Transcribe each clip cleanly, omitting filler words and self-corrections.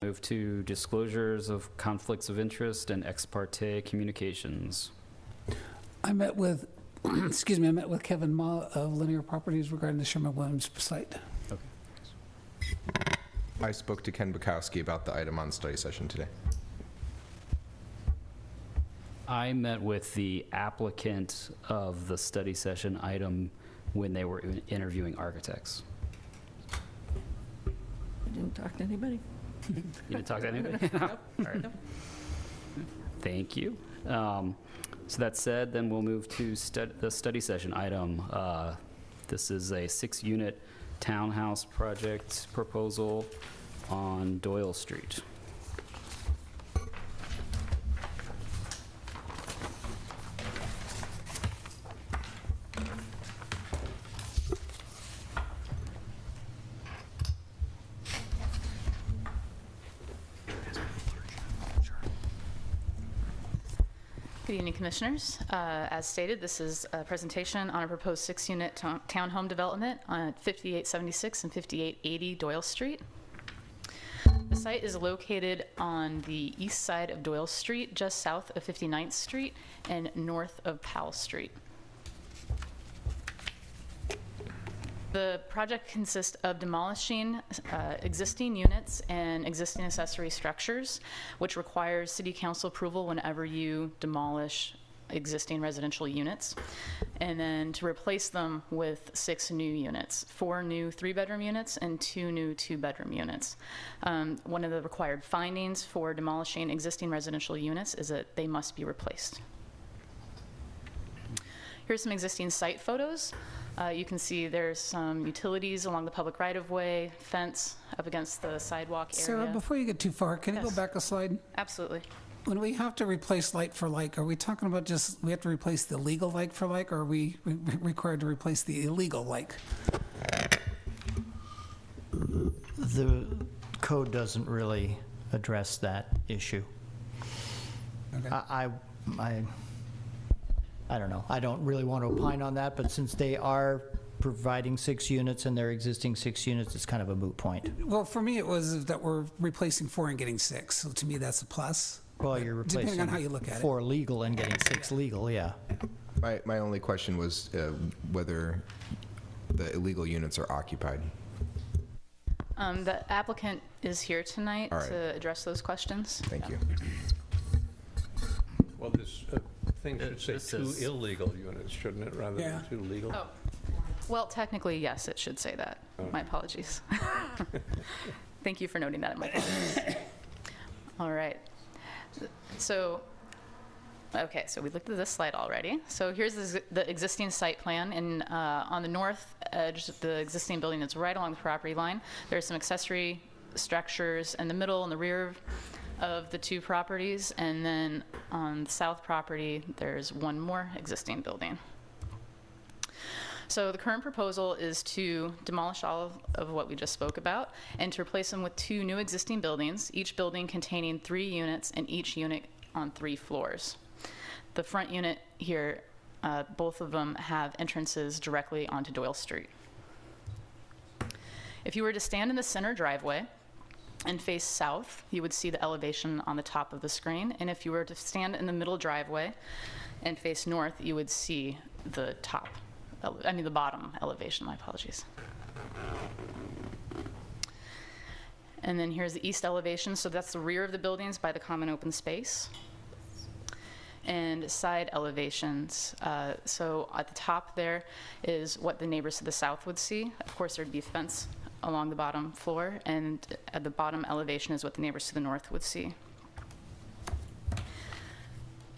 Move to disclosures of conflicts of interest and ex parte communications. I met with, excuse me, I met with Kevin Ma of Linear Properties regarding the Sherman-Williams site. Okay. I spoke to Ken Bukowski about the item on study session today. I met with the applicant of the study session item when they were interviewing architects. I didn't talk to anybody. You didn't talk to anybody? Nope. All right. Nope. Thank you. So that said, then we'll move to the study session item. This is a 6-unit townhouse project proposal on Doyle Street. Good evening, Commissioners. As stated, this is a presentation on a proposed 6-unit townhome development on 5876 and 5880 Doyle Street. The site is located on the east side of Doyle Street, just south of 59th Street and north of Powell Street. The project consists of demolishing existing units and existing accessory structures, which requires City Council approval whenever you demolish existing residential units, and then to replace them with 6 new units, 4 new 3-bedroom units and 2 new 2-bedroom units. One of the required findings for demolishing existing residential units is that they must be replaced. Here's some existing site photos. You can see there's some utilities along the public right-of-way, fence up against the sidewalk area. Sarah, before you get too far, can you go Yes. back a slide? Absolutely. When we have to replace like for like, are we talking about just, we have to replace the legal like for like, or are we required to replace the illegal like? The code doesn't really address that issue. Okay. I don't know. I don't really want to opine on that, but since they are providing 6 units and they're existing 6 units, it's kind of a moot point. Well, for me, it was that we're replacing 4 and getting 6. So to me, that's a plus. Well, you're Depending replacing on how you look at it. 4 legal and getting 6 legal, yeah. My only question was whether the illegal units are occupied. The applicant is here tonight All right. to address those questions. Thank you. Well, this thing should say This 2 is- illegal units, shouldn't it, rather Yeah. than 2 legal? Oh, well, technically, yes, it should say that. My apologies. Thank you for noting that in my comments. All right. So, okay, so we looked at this slide already. So here's the existing site plan, and on the north edge, the existing building is right along the property line. There's some accessory structures in the middle and the rear of the 2 properties, and then on the south property, there's one more existing building. So the current proposal is to demolish all of what we just spoke about and to replace them with 2 new existing buildings, each building containing 3 units and each unit on 3 floors. The front unit here, both of them have entrances directly onto Doyle Street. If you were to stand in the center driveway and face south, you would see the elevation on the top of the screen. And if you were to stand in the middle driveway and face north, you would see the the bottom elevation, my apologies. And then here's the east elevation, so that's the rear of the buildings by the common open space. And side elevations, so at the top there is what the neighbors to the south would see. Of course, there'd be a fence along the bottom floor, and at the bottom elevation is what the neighbors to the north would see.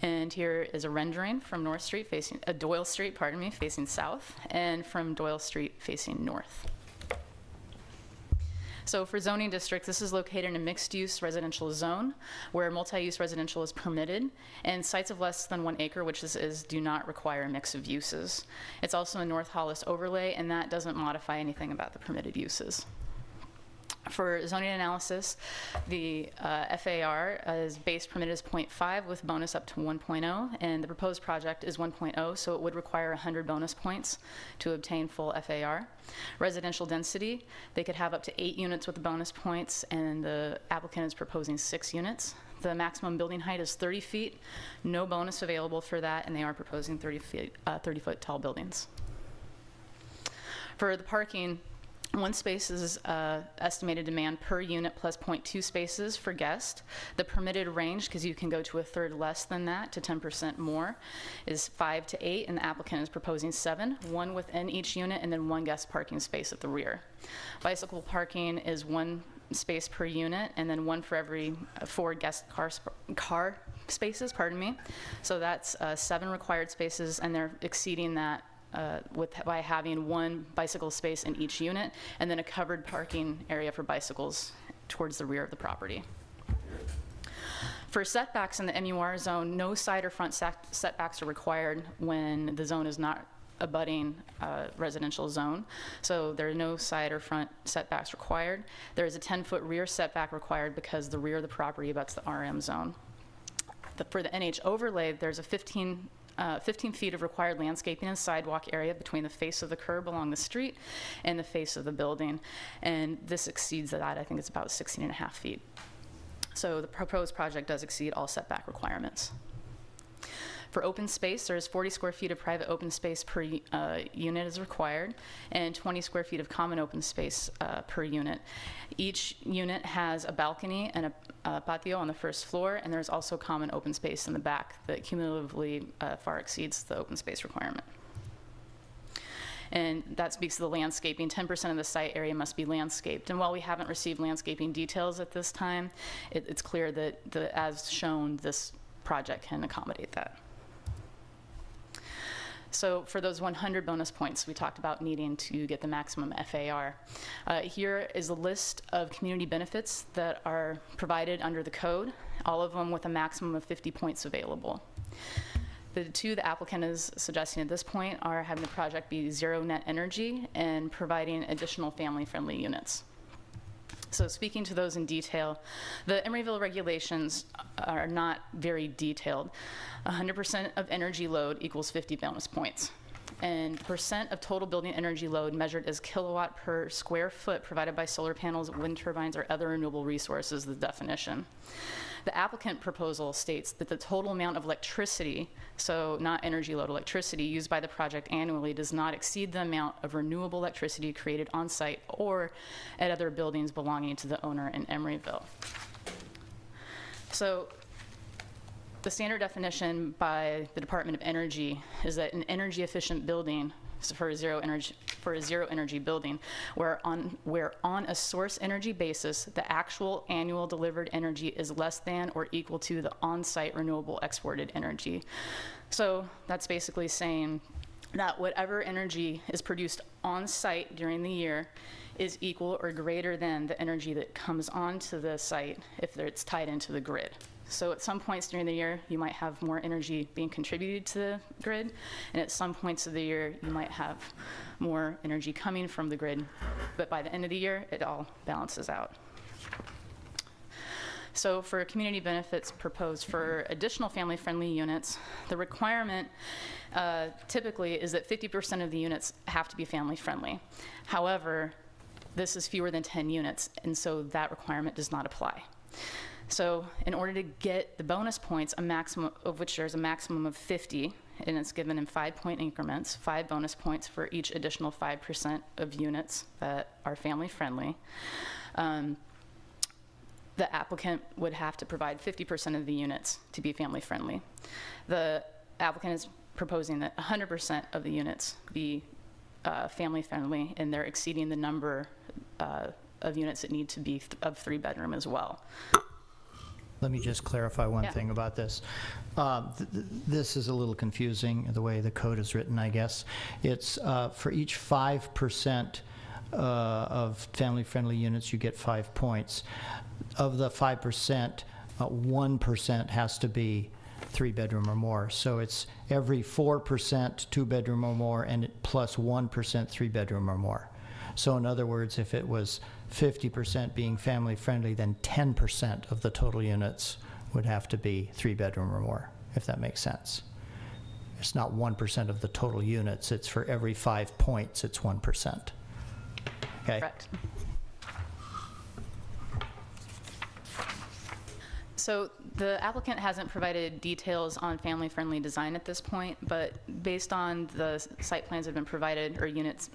And here is a rendering from North Street facing, Doyle Street, pardon me, facing south, and from Doyle Street facing north. So for zoning district, this is located in a mixed-use residential zone where multi-use residential is permitted, and sites of less than 1 acre, which do not require a mix of uses. It's also a North Hollis overlay, and that doesn't modify anything about the permitted uses. For zoning analysis, the FAR is base permitted is 0.5 with bonus up to 1.0, and the proposed project is 1.0, so it would require 100 bonus points to obtain full FAR. Residential density, they could have up to 8 units with the bonus points, and the applicant is proposing 6 units. The maximum building height is 30 feet, no bonus available for that, and they are proposing 30-foot tall buildings. For the parking, 1 space is estimated demand per unit plus 0.2 spaces for guest. The permitted range, because you can go to a third less than that to 10% more, is 5 to 8, and the applicant is proposing 7, 1 within each unit and then 1 guest parking space at the rear. Bicycle parking is 1 space per unit and then 1 for every 4 guest car spaces, pardon me. So that's 7 required spaces, and they're exceeding that by having 1 bicycle space in each unit, and then a covered parking area for bicycles towards the rear of the property. For setbacks in the MUR zone, no side or front setbacks are required when the zone is not abutting residential zone. So there are no side or front setbacks required. There is a 10-foot rear setback required because the rear of the property abuts the RM zone. For the NH overlay, there's a 15 feet of required landscaping and sidewalk area between the face of the curb along the street and the face of the building. And this exceeds that. I think it's about 16.5 feet. So the proposed project does exceed all setback requirements. For open space, there's 40 square feet of private open space per unit is required, and 20 square feet of common open space per unit. Each unit has a balcony and a patio on the first floor, and there's also common open space in the back that cumulatively far exceeds the open space requirement. And that speaks to the landscaping. 10% of the site area must be landscaped. And while we haven't received landscaping details at this time, it's clear that, as shown, this project can accommodate that. So for those 100 bonus points, we talked about needing to get the maximum FAR. Here is a list of community benefits that are provided under the code, all of them with a maximum of 50 points available. The 2 the applicant is suggesting at this point are having the project be zero net energy and providing additional family-friendly units. So speaking to those in detail, the Emeryville regulations are not very detailed. 100% of energy load equals 50 bonus points. And percent of total building energy load measured as kilowatt per square foot provided by solar panels, wind turbines, or other renewable resources, the definition. The applicant proposal states that the total amount of electricity, so not energy load, electricity used by the project annually does not exceed the amount of renewable electricity created on site or at other buildings belonging to the owner in Emeryville. So the standard definition by the Department of Energy is that an energy efficient building, so for a zero energy building, where on a source energy basis, the actual annual delivered energy is less than or equal to the on-site renewable exported energy. So that's basically saying that whatever energy is produced on site during the year is equal or greater than the energy that comes onto the site if it's tied into the grid. So at some points during the year, you might have more energy being contributed to the grid, and at some points of the year, you might have more energy coming from the grid, but by the end of the year, it all balances out. So for community benefits proposed for additional family-friendly units, the requirement typically is that 50% of the units have to be family-friendly. However, this is fewer than 10 units, and so that requirement does not apply. So in order to get the bonus points, a maximum of which there's a maximum of 50, and it's given in 5-point increments, 5 bonus points for each additional 5% of units that are family-friendly. The applicant would have to provide 50% of the units to be family-friendly. The applicant is proposing that 100% of the units be family-friendly, and they're exceeding the number of units that need to be of 3-bedroom as well. Let me just clarify one Yeah. thing about this. This is a little confusing, the way the code is written, I guess. It's for each 5% of family-friendly units, you get 5 points. Of the 5%, 1% has to be 3-bedroom or more. So it's every 4% 2-bedroom or more, and plus 1% 3-bedroom or more. So in other words, if it was 50% being family-friendly, then 10% of the total units would have to be 3-bedroom or more, if that makes sense. It's not 1% of the total units, it's for every 5 points, it's 1%. Okay? Correct. So the applicant hasn't provided details on family-friendly design at this point, but based on the site plans that have been provided, or unit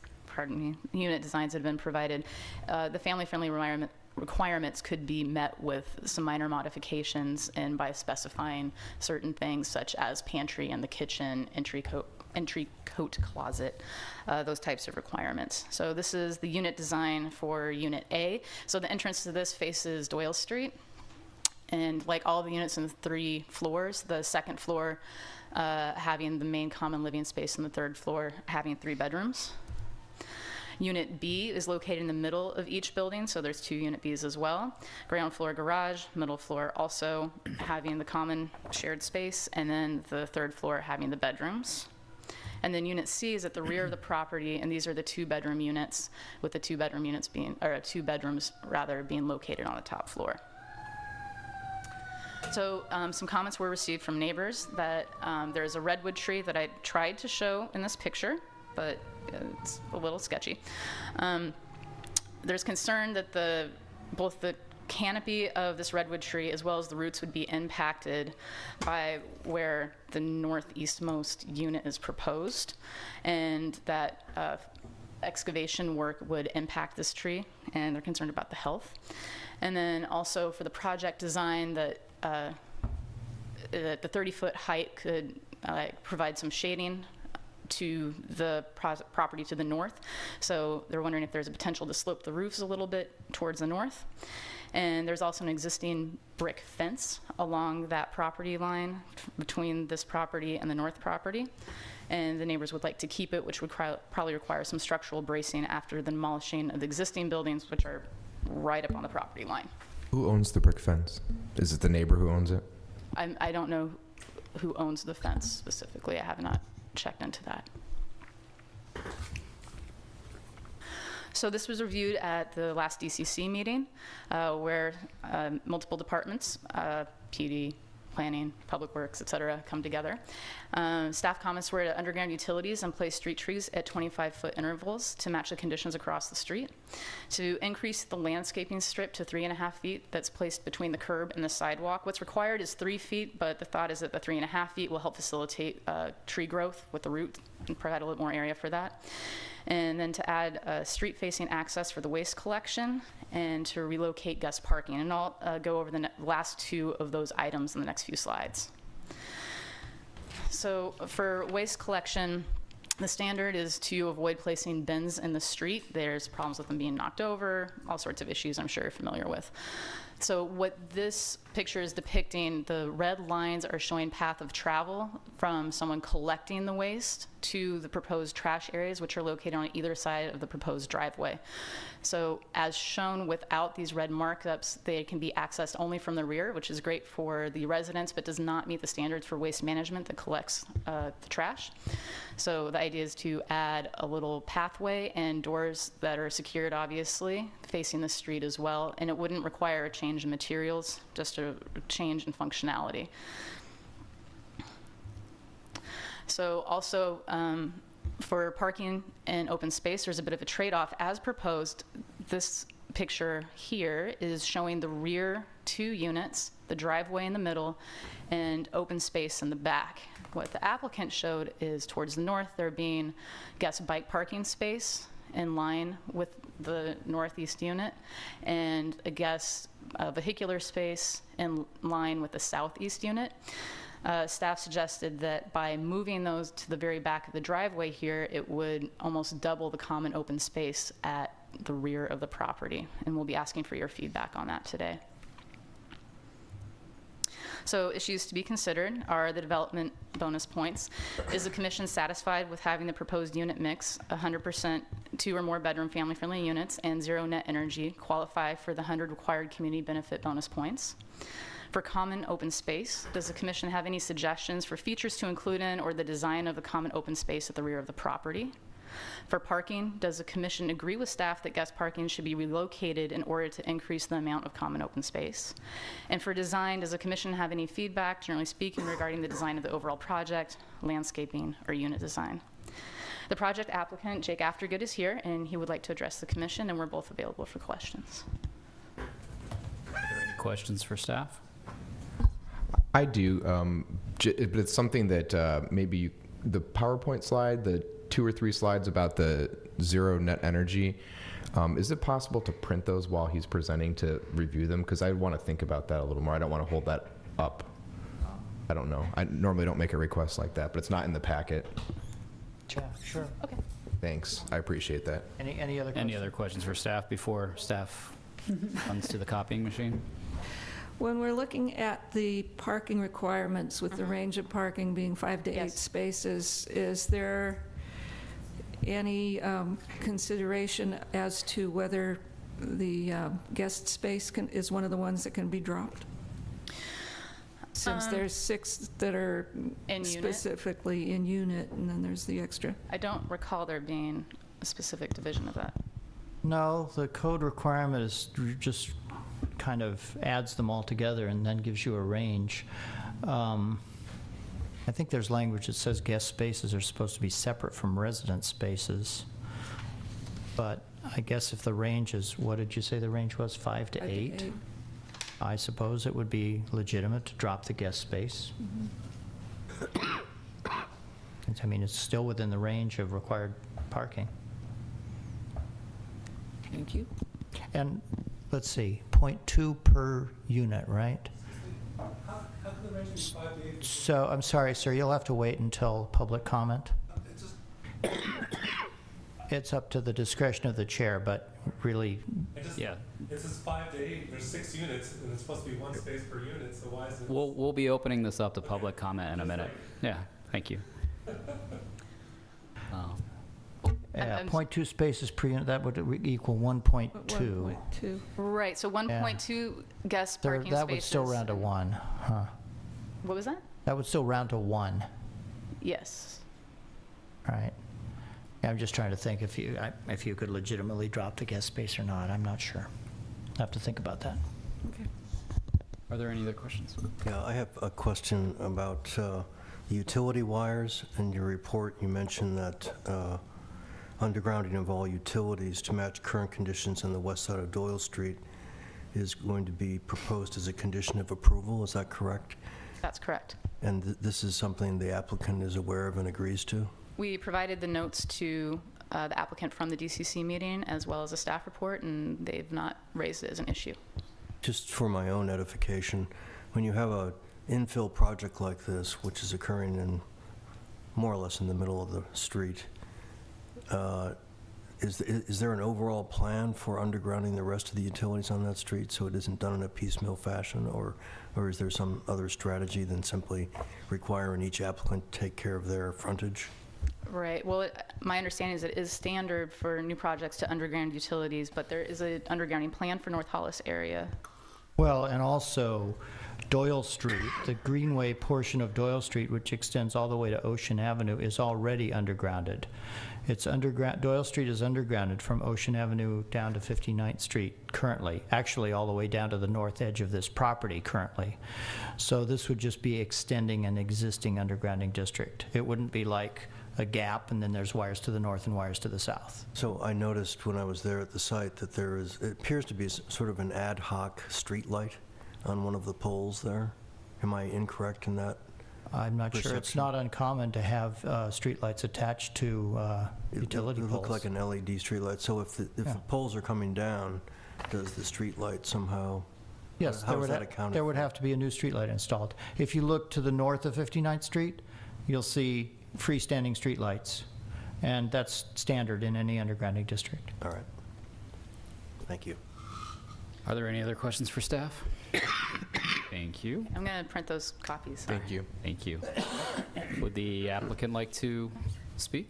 designs that have been provided, the family-friendly requirements could be met with some minor modifications and by specifying certain things such as pantry and the kitchen, entry coat closet, those types of requirements. So this is the unit design for Unit A. So the entrance to this faces Doyle Street. And like all the units in the 3 floors, the second floor having the main common living space, and the third floor having 3 bedrooms. Unit B is located in the middle of each building, so there's 2 Unit Bs as well. Ground floor garage, middle floor also having the common shared space, and then the third floor having the bedrooms. And then Unit C is at the rear of the property, and these are the 2-bedroom units, with the 2-bedroom units being, or 2 bedrooms rather, being located on the top floor. So some comments were received from neighbors that there's a redwood tree that I tried to show in this picture, but it's a little sketchy. There's concern that both the canopy of this redwood tree as well as the roots would be impacted by where the northeastmost unit is proposed, and that excavation work would impact this tree, and they're concerned about the health. And then also for the project design, that the 30-foot height could provide some shading to the property to the north. So they're wondering if there's a potential to slope the roofs a little bit towards the north. And there's also an existing brick fence along that property line between this property and the north property. And the neighbors would like to keep it, which would probably require some structural bracing after the demolishing of the existing buildings, which are right up on the property line. Who owns the brick fence? Is it the neighbor who owns it? I don't know who owns the fence specifically. I have not checked into that. So this was reviewed at the last DCC meeting, where multiple departments, PD, planning, public works, et cetera, come together. Staff comments were to underground utilities and place street trees at 25-foot intervals to match the conditions across the street. To increase the landscaping strip to 3.5 feet that's placed between the curb and the sidewalk. What's required is 3 feet, but the thought is that the 3.5 feet will help facilitate tree growth with the root and provide a little more area for that. And then to add street-facing access for the waste collection, and to relocate guest parking. And I'll go over the last 2 of those items in the next few slides. So for waste collection, the standard is to avoid placing bins in the street. There's problems with them being knocked over, all sorts of issues I'm sure you're familiar with. So what this picture is depicting, the red lines are showing path of travel from someone collecting the waste to the proposed trash areas, which are located on either side of the proposed driveway. So as shown without these red markups, they can be accessed only from the rear, which is great for the residents, but does not meet the standards for waste management that collects the trash. So the idea is to add a little pathway and doors that are secured, obviously, facing the street as well, and it wouldn't require a change in materials, just a change in functionality. So also for parking and open space, there's a bit of a trade-off as proposed. This picture here is showing the rear 2 units, the driveway in the middle, and open space in the back. What the applicant showed is towards the north, there being guest bike parking space in line with the northeast unit, and a guest vehicular space in line with the southeast unit. Staff suggested that by moving those to the very back of the driveway here, it would almost double the common open space at the rear of the property. And we'll be asking for your feedback on that today. So issues to be considered are the development bonus points. Is the commission satisfied with having the proposed unit mix, 100% 2 or more bedroom family-friendly units and 0 net energy qualify for the 100 required community benefit bonus points? For common open space, does the commission have any suggestions for features to include in or the design of the common open space at the rear of the property? For parking, does the commission agree with staff that guest parking should be relocated in order to increase the amount of common open space? And for design, does the commission have any feedback, generally speaking, regarding the design of the overall project, landscaping, or unit design? The project applicant, Jake Aftergood, is here, and he would like to address the commission, and we're both available for questions. Are there any questions for staff? I do, but it's something that maybe the PowerPoint slide, the 2 or 3 slides about the zero net energy, is it possible to print those while he's presenting to review them? Because I want to think about that a little more. I don't want to hold that up. I don't know. I normally don't make a request like that, but it's not in the packet. Yeah, sure. Okay. Thanks. I appreciate that. Any other questions? Any other questions for staff before staff runs to the copying machine? When we're looking at the parking requirements with the range of parking being 5 to 8 Yes. spaces, is there any consideration as to whether the guest space is one of the ones that can be dropped? Since there's 6 that are In unit? specifically in unit, and then there's the extra. I don't recall there being a specific division of that. No, the code requirement is just kind of adds them all together and then gives you a range. I think there's language that says guest spaces are supposed to be separate from resident spaces. But I guess if the range is, what did you say the range was, 5 to 8? I suppose it would be legitimate to drop the guest space. I mean, it's still within the range of required parking. Thank you. And let's see, 0.2 per unit, right? So, I'm sorry, sir, you'll have to wait until public comment. It's up to the discretion of the chair, but really, Yeah. It says 5 to 8, there's 6 units, and it's supposed to be 1 space per unit, so why is it? We'll be opening this up to public comment in a minute. Yeah, thank you. yeah, I'm- 0.2 spaces per unit, that would equal 1.2. 1.2. Right, so 1.2 guest There- parking that spaces. would still round to 1, huh? What was that? That would still round to 1, Yes. right? Yeah, I'm just trying to think if you could legitimately drop the guest space or not. I'm not sure. I have to think about that. Are there any other questions? Yeah, I have a question about the utility wires. In your report, you mentioned that undergrounding of all utilities to match current conditions on the west side of Doyle Street is going to be proposed as a condition of approval. Is that correct? That's correct. And this is something the applicant is aware of and agrees to? We provided the notes to the applicant from the DCC meeting as well as a staff report, and they've not raised it as an issue. Just for my own edification, when you have a infill project like this, which is occurring in more or less in the middle of the street, is there an overall plan for undergrounding the rest of the utilities on that street so it isn't done in a piecemeal fashion, or is there some other strategy than simply requiring each applicant to take care of their frontage? Right. Well, my understanding is it is standard for new projects to underground utilities, but there is an undergrounding plan for North Hollis area. Well, and also Doyle Street, the Greenway portion of Doyle Street, which extends all the way to Ocean Avenue, is already undergrounded. It's underground. Doyle Street is undergrounded from Ocean Avenue down to 59th Street currently, actually all the way down to the north edge of this property currently. So this would just be extending an existing undergrounding district. It wouldn't be like a gap and then there's wires to the north and wires to the south. So I noticed when I was there at the site that it appears to be sort of an ad hoc street light on one of the poles there. Am I incorrect in that? I'm not sure. It's Perception. not uncommon to have streetlights attached to utility It poles. looked like an LED street light. So if the poles are coming down, does the street light somehow? Yes, How is that accounted there would for? have to be a new streetlight installed. If you look to the north of 59th Street, you'll see freestanding streetlights, and that's standard in any undergrounding district. All right. Thank you. Are there any other questions for staff? Thank you. I'm going to print those copies. Thank you. Thank you. Would the applicant like to speak?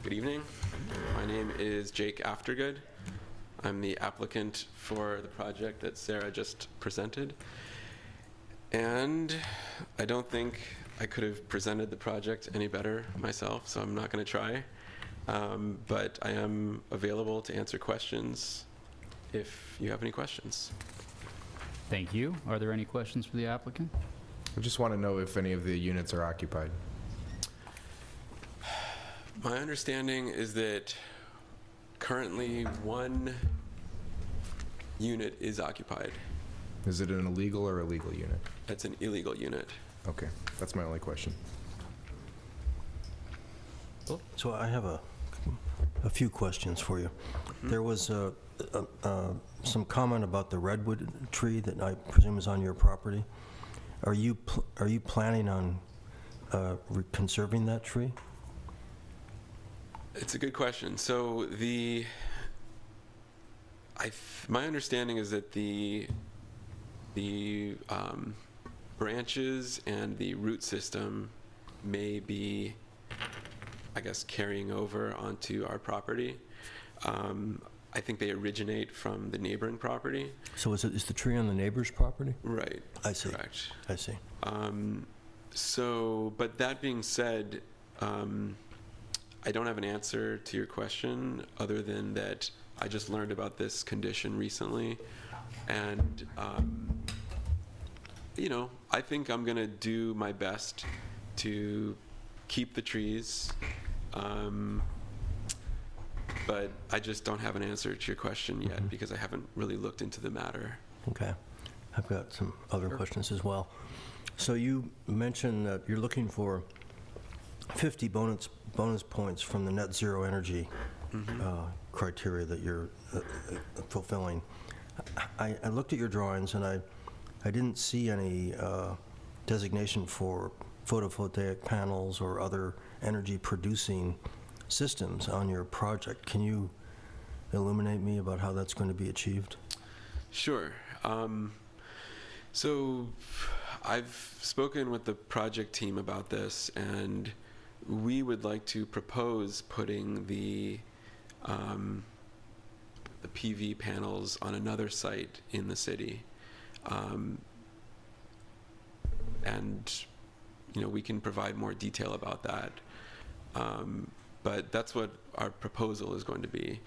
Good evening. My name is Jake Aftergood. I'm the applicant for the project that Sarah just presented. And I don't think I could have presented the project any better myself, so I'm not going to try. But I am available to answer questions if you have any questions. Thank you. Are there any questions for the applicant? I just want to know if any of the units are occupied. My understanding is that currently one unit is occupied. Is it an illegal or illegal unit? It's an illegal unit. Okay, that's my only question. So I have a few questions for you. There was some comment about the redwood tree that I presume is on your property. Are you planning on conserving that tree? It's a good question. So my understanding is that the branches and the root system may be, I guess, carrying over onto our property. I think they originate from the neighboring property. So is the tree on the neighbor's property? Right. I see. Correct. I see. But that being said, I don't have an answer to your question other than that I just learned about this condition recently. And, I think I'm going to do my best to keep the trees. But I just don't have an answer to your question yet because I haven't really looked into the matter. Okay. I've got some other questions as well. So you mentioned that you're looking for 50 bonus points from the net zero energy criteria that you're fulfilling. I looked at your drawings and I didn't see any designation for photovoltaic panels or other energy producing systems on your project. Can you illuminate me about how that's going to be achieved? Sure. So I've spoken with the project team about this, and we would like to propose putting the PV panels on another site in the city. And we can provide more detail about that. But that's what our proposal is going to be.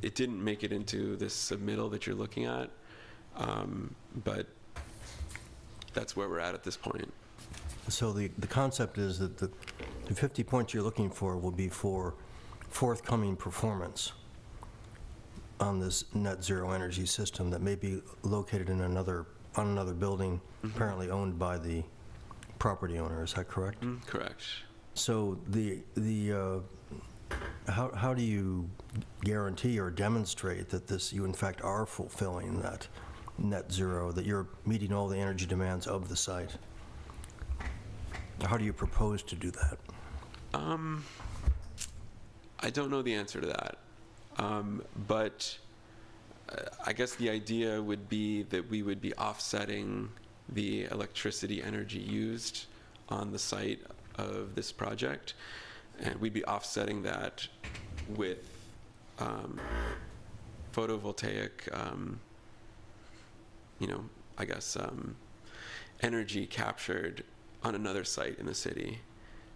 It didn't make it into this submittal that you're looking at, but that's where we're at this point. So the concept is that the 50 points you're looking for will be for forthcoming performance on this net zero energy system that may be located in on another building apparently owned by the property owner. Is that correct? Correct. So how do you guarantee or demonstrate that you in fact are fulfilling that net zero, that you're meeting all the energy demands of the site? How do you propose to do that? I don't know the answer to that. But I guess the idea would be that we would be offsetting the electricity energy used on the site of this project, and we'd be offsetting that with photovoltaic, energy captured on another site in the city.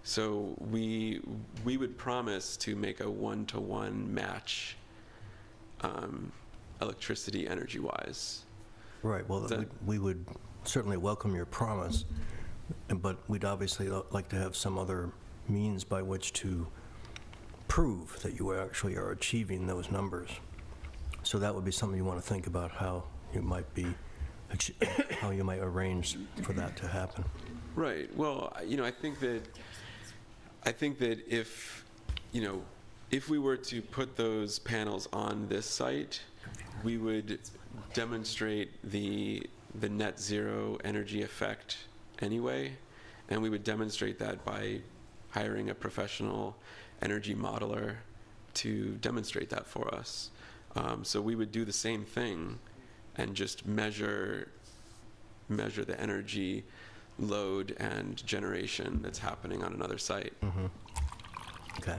So we would promise to make a one-to-one match, electricity energy-wise. Right. Well, we would certainly welcome your promise, but we'd obviously like to have some other means by which to prove that you actually are achieving those numbers. So that would be something you want to think about, how you might arrange for that to happen. Right. Well, I think that if we were to put those panels on this site, we would demonstrate the net zero energy effect anyway, and we would demonstrate that by hiring a professional energy modeler to demonstrate that for us. So we would do the same thing and just measure the energy load and generation that's happening on another site. Okay.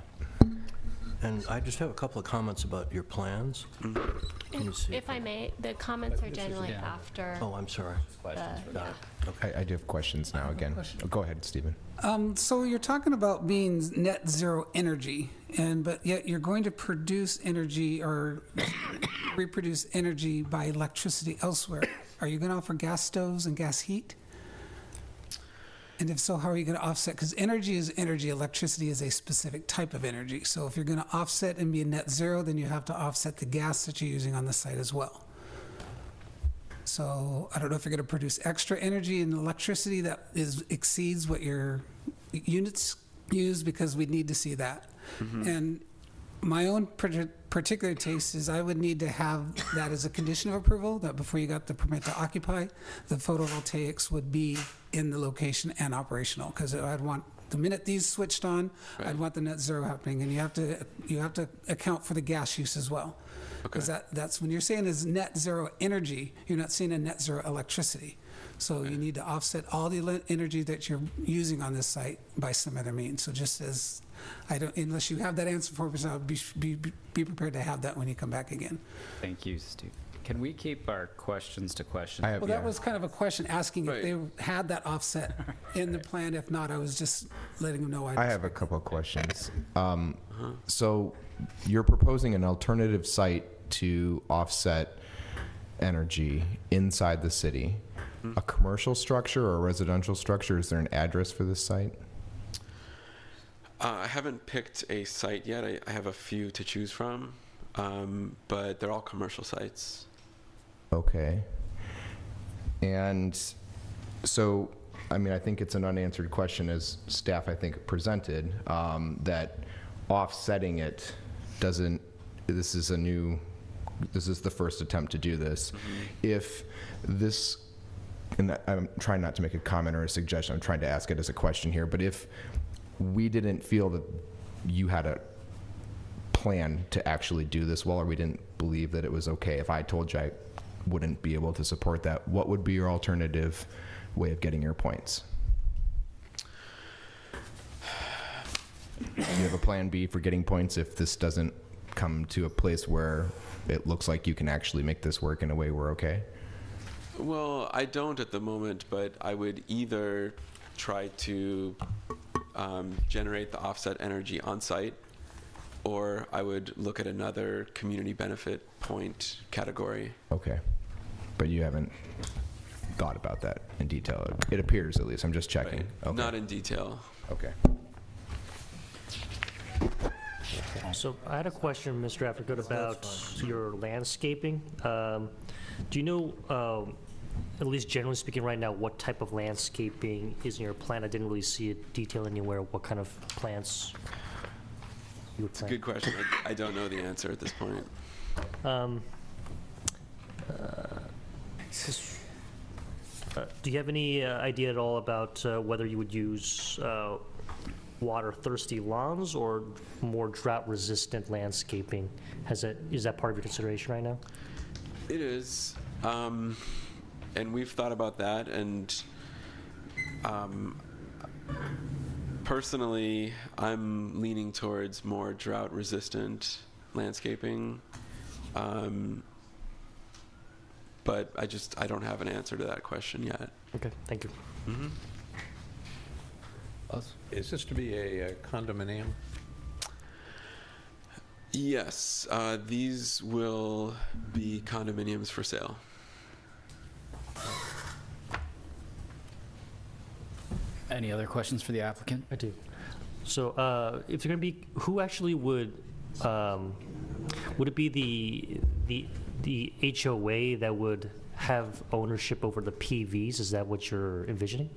And I just have a couple of comments about your plans. Can you see? If I may, the comments are generally after. Oh, I'm sorry. the- Got it. I do have questions now again. Oh, go ahead, Stephen. So you're talking about being net zero energy, but yet you're going to produce energy or reproduce energy by electricity elsewhere. Are you going to offer gas stoves and gas heat? And if so, how are you going to offset? Because energy is energy. Electricity is a specific type of energy. So if you're going to offset and be a net zero, then you have to offset the gas that you're using on the site as well. So I don't know if you're going to produce extra energy and electricity that exceeds what your units use, because we'd need to see that. And my own particular taste is I would need to have that as a condition of approval, that before you got the permit to occupy, the photovoltaics would be in the location and operational, because I'd want, the minute these switched on, I'd want the net zero happening, and you have to account for the gas use as well. Because that's when you're saying is net zero energy, you're not saying a net zero electricity. So you need to offset all the energy that you're using on this site by some other means. So just as unless you have that answer for us, I'll be prepared to have that when you come back again. Thank you, Steve. Can we keep our questions to questions? Well, that was kind of a question asking if they had that offset in the plan. If not, I was just letting them know. I have a couple of questions. So you're proposing an alternative site to offset energy inside the city. A commercial structure or a residential structure? Is there an address for this site? I haven't picked a site yet. I have a few to choose from, but they're all commercial sites. Okay. And so, I mean, I think it's an unanswered question, as staff, I think, presented, that offsetting it doesn't, this is the first attempt to do this. If this, and I'm trying not to make a comment or a suggestion, I'm trying to ask it as a question here, but if we didn't feel that you had a plan to actually do this well, or we didn't believe that it was okay, if I told you I wouldn't be able to support that, what would be your alternative way of getting your points? Do you have a plan B for getting points if this doesn't come to a place where it looks like you can actually make this work in a way we're okay? Well, I don't at the moment, but I would either try to generate the offset energy on site, or I would look at another community benefit point category. Okay. But you haven't thought about that in detail. It appears, at least. I'm just checking. Right. Okay. Not in detail. Okay. So I had a question, Mr. Africa, about your landscaping. Do you know, at least generally speaking right now, what type of landscaping is in your plan? I didn't really see it detailed anywhere. What kind of plants you would It's a plant? good question. I don't know the answer at this point. Do you have any idea at all about whether you would use water-thirsty lawns or more drought-resistant landscaping? Is that part of your consideration right now? It is. And we've thought about that, and personally, I'm leaning towards more drought-resistant landscaping. But I don't have an answer to that question yet. Okay, thank you. Mm-hmm. Is this to be a condominium? Yes, these will be condominiums for sale. Any other questions for the applicant? I do. So if you're going to be, who actually would it be the HOA that would have ownership over the PVs? Is that what you're envisioning?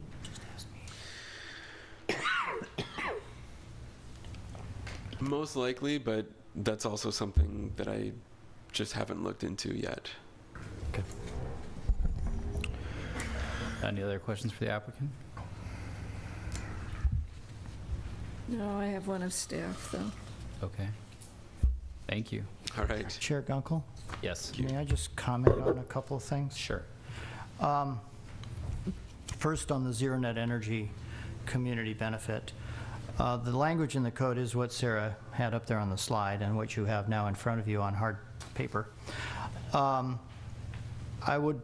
Most likely, but that's also something that I just haven't looked into yet. Okay. Any other questions for the applicant? No, I have one of staff, though. Okay. Thank you. All right. Chair Gunkel, Yes. may I just comment on a couple of things? Sure. First, on the zero net energy community benefit, The language in the code is what Sarah had up there on the slide and what you have now in front of you on hard paper. I would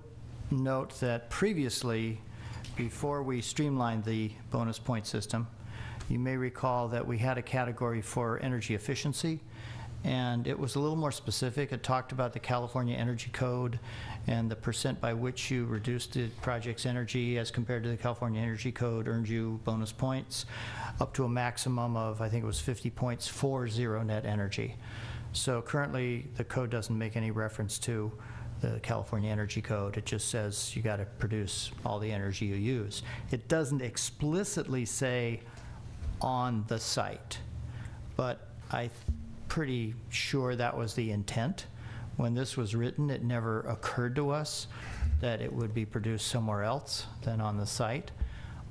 note that previously, before we streamlined the bonus point system, you may recall that we had a category for energy efficiency, and it was a little more specific. It talked about the California Energy Code and the percent by which you reduced the project's energy as compared to the California Energy Code earned you bonus points, up to a maximum of, I think it was 50 points for zero net energy. So currently, the code doesn't make any reference to the California Energy Code. It just says you got to produce all the energy you use. It doesn't explicitly say on the site, but I'm pretty sure that was the intent. When this was written, it never occurred to us that it would be produced somewhere else than on the site.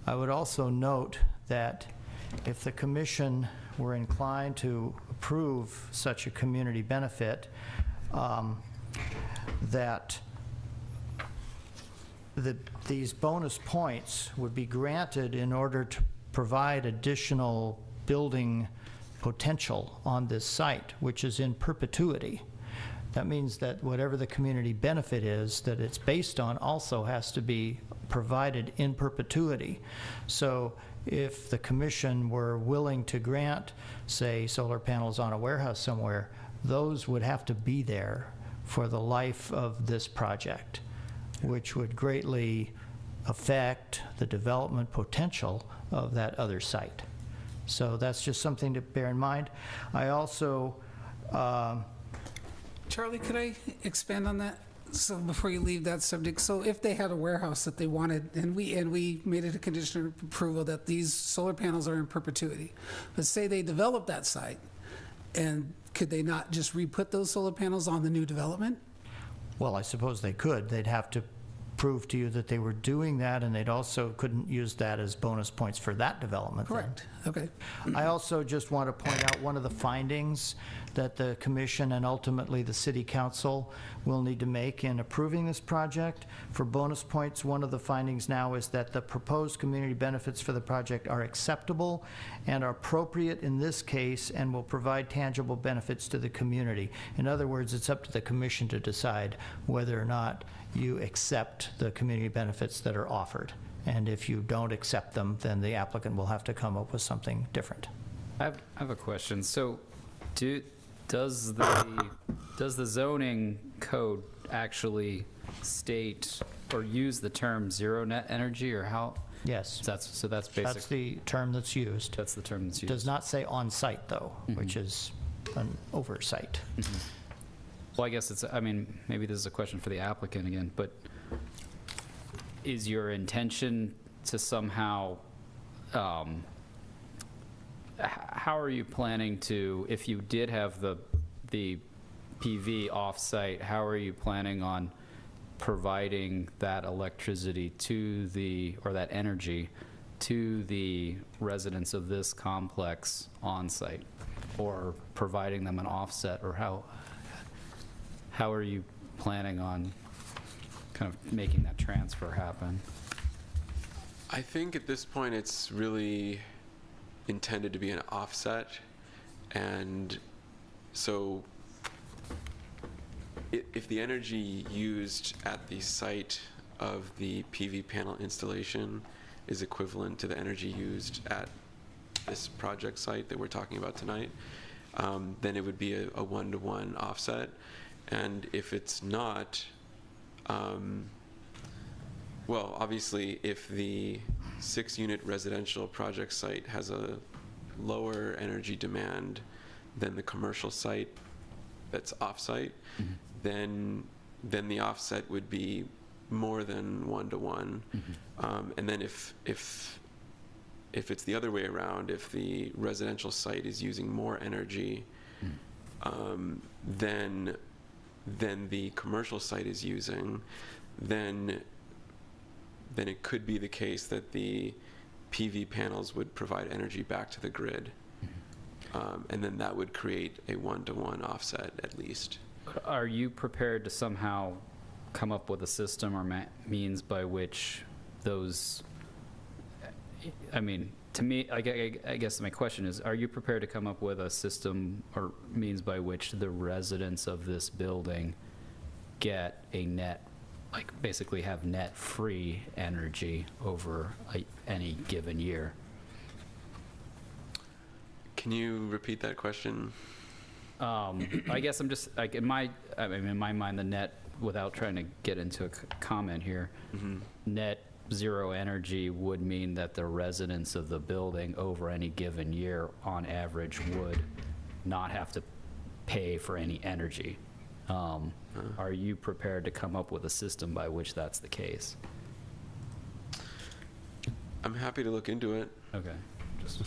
I would also note that if the commission were inclined to approve such a community benefit, that these bonus points would be granted in order to provide additional building potential on this site, which is in perpetuity. That means that whatever the community benefit is that it's based on also has to be provided in perpetuity. So if the commission were willing to grant, say, solar panels on a warehouse somewhere, those would have to be there for the life of this project, which would greatly affect the development potential of that other site. So that's just something to bear in mind. I also, Charlie, could I expand on that? So before you leave that subject, so if they had a warehouse that they wanted, and we made it a condition of approval that these solar panels are in perpetuity, but say they developed that site, and could they not just re-put those solar panels on the new development? well, I suppose they could. They'd have to prove to you that they were doing that, and they'd also couldn't use that as bonus points for that development. Correct. Okay. I also just want to point out one of the findings that the commission and ultimately the city council will need to make in approving this project. For bonus points, one of the findings now is that the proposed community benefits for the project are acceptable and are appropriate in this case and will provide tangible benefits to the community. In other words, it's up to the commission to decide whether or not you accept the community benefits that are offered. And if you don't accept them, then the applicant will have to come up with something different. I have a question. So does the zoning code actually state or use the term zero net energy, or how? Yes. That's basically. That's the term that's used. That's the term that's used. Does not say on-site, though, which is an oversight. Well, I guess I mean, maybe this is a question for the applicant again, but is your intention to somehow, how are you planning to, if you did have the PV off-site, how are you planning on providing that electricity to or that energy to the residents of this complex on-site, or providing them an offset, or how are you planning on kind of making that transfer happen? I think at this point it's really intended to be an offset, and so if the energy used at the site of the PV panel installation is equivalent to the energy used at this project site that we're talking about tonight, then it would be a one-to-one offset. And if it's not, well, obviously, if the 6-unit residential project site has a lower energy demand than the commercial site that's off-site, then the offset would be more than one-to-one. And then if it's the other way around, if the residential site is using more energy than the commercial site is using, then it could be the case that the PV panels would provide energy back to the grid. And then that would create a one-to-one offset at least. Are you prepared to somehow come up with a system or means by which those, I mean, to me, I guess my question is, are you prepared to come up with a system or means by which the residents of this building get a net, like basically have net free energy over any given year? Can you repeat that question? I guess I'm just, like, in my mind, the net, without trying to get into a comment here, net zero energy would mean that the residents of the building over any given year, on average, would not have to pay for any energy. Are you prepared to come up with a system by which that's the case? I'm happy to look into it. Okay, just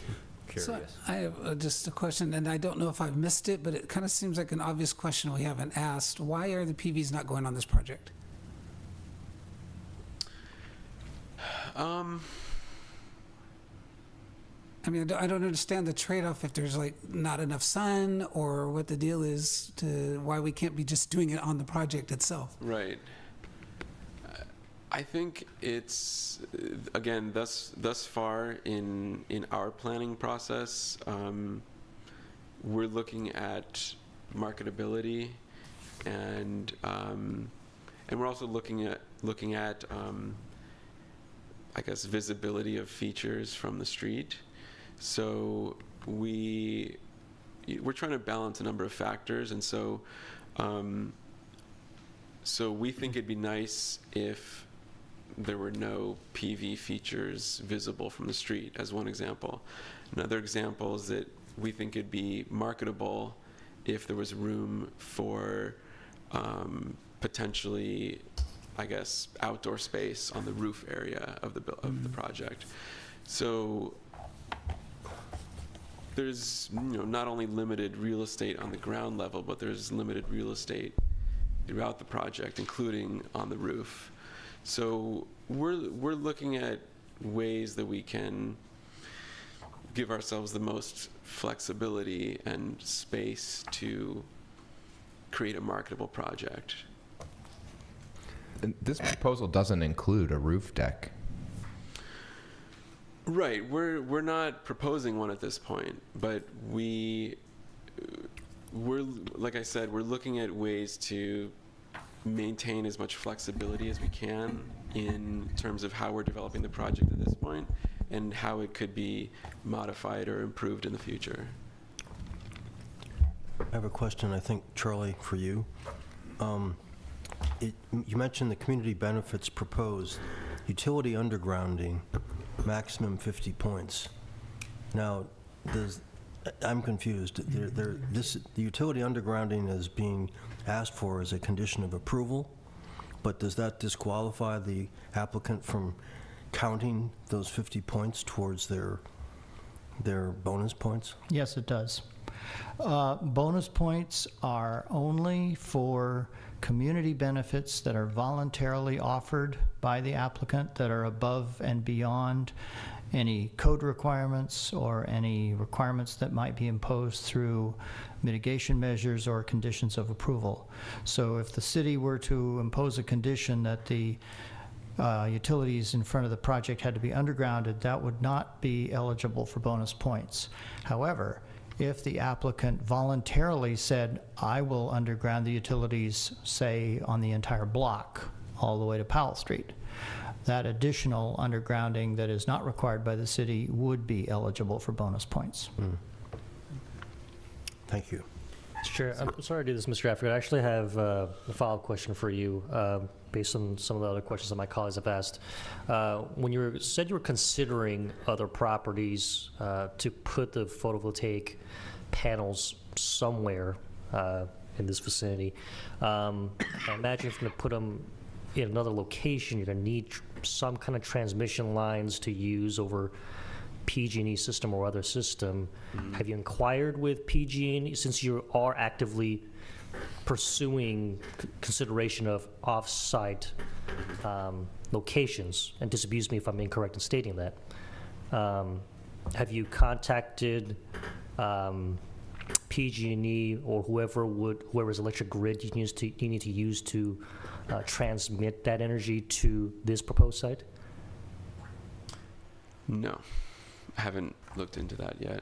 curious. So I have just a question, and I don't know if I've missed it, but it kind of seems like an obvious question we haven't asked. Why are the PVs not going on this project? I mean, I don't understand the trade-off if there's like not enough sun, or what the deal is to why we can't be just doing it on the project itself. Right. I think it's, again, thus far in our planning process, we're looking at marketability, and we're also looking at I guess visibility of features from the street. So we're trying to balance a number of factors, and so we think it'd be nice if there were no PV features visible from the street, as one example. Another example is that we think it'd be marketable if there was room for potentially, I guess, outdoor space on the roof area of the project. So there's not only limited real estate on the ground level, but there's limited real estate throughout the project, including on the roof. So we're looking at ways that we can give ourselves the most flexibility and space to create a marketable project. And this proposal doesn't include a roof deck. Right, we're not proposing one at this point, but we're, like I said, we're looking at ways to maintain as much flexibility as we can in terms of how we're developing the project at this point and how it could be modified or improved in the future. I have a question, I think, Charlie, for you. You mentioned the community benefits proposed. Utility undergrounding, maximum 50 points. Now, I'm confused. The utility undergrounding is being asked for as a condition of approval, but does that disqualify the applicant from counting those 50 points towards their bonus points? Yes, it does. Bonus points are only for community benefits that are voluntarily offered by the applicant that are above and beyond any code requirements or any requirements that might be imposed through mitigation measures or conditions of approval. So if the city were to impose a condition that the utilities in front of the project had to be undergrounded, that would not be eligible for bonus points. However, if the applicant voluntarily said, I will underground the utilities, say, on the entire block all the way to Powell Street, that additional undergrounding that is not required by the city would be eligible for bonus points. Thank you. Sure. I'm sorry to do this, Mr. Africa. I actually have a follow-up question for you based on some of the other questions that my colleagues have asked. When you said you were considering other properties to put the photovoltaic panels somewhere in this vicinity, I imagine if you're going to put them in another location, you're going to need some kind of transmission lines to use over PG&E system or other system. Have you inquired with PG&E, since you are actively pursuing consideration of off-site locations, and disabuse me if I'm incorrect in stating that, have you contacted PG&E or whoever's electric grid you need to use to transmit that energy to this proposed site? No. haven't looked into that yet.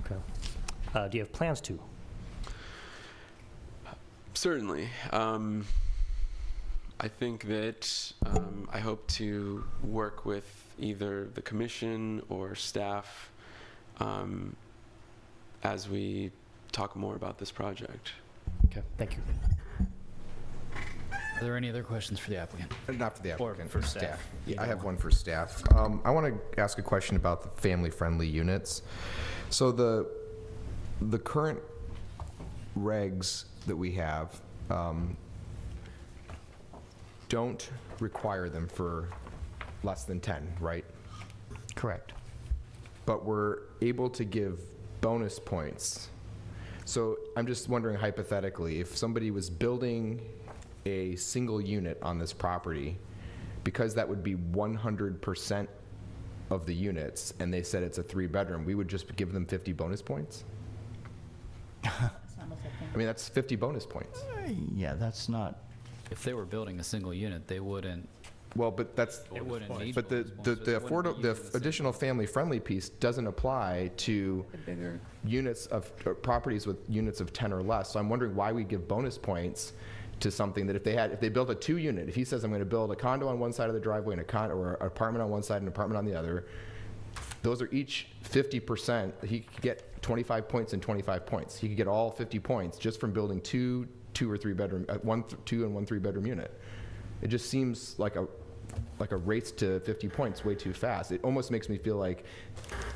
Okay. Do you have plans to? Certainly. I think that I hope to work with either the commission or staff as we talk more about this project. Okay, thank you. Are there any other questions for the applicant? Not for the applicant, for for staff. staff. Yeah, Either I have one. one for staff. I want to ask a question about the family-friendly units. So the current regs that we have don't require them for less than 10, right? Correct. But we're able to give bonus points. So I'm just wondering hypothetically, if somebody was building a single unit on this property, because that would be 100% of the units, and they said it's a 3-bedroom, we would just give them 50 bonus points? I mean, that's 50 bonus points. Yeah, that's not, If they were building a single unit, they wouldn't, Well, but that's, it wouldn't need but bonus points, so they wouldn't the use the same- additional family-friendly piece doesn't apply to The bigger, units of, properties with units of 10 or less. So I'm wondering why we give bonus points to something that if they built a 2-unit, if he says I'm going to build a condo on one side of the driveway and or an apartment on one side and an apartment on the other, those are each 50%. He could get 25 points and 25 points. He could get all 50 points just from building two or 3 bedroom, 2 and 1 3-bedroom unit. It just seems like a race to 50 points way too fast. It almost makes me feel like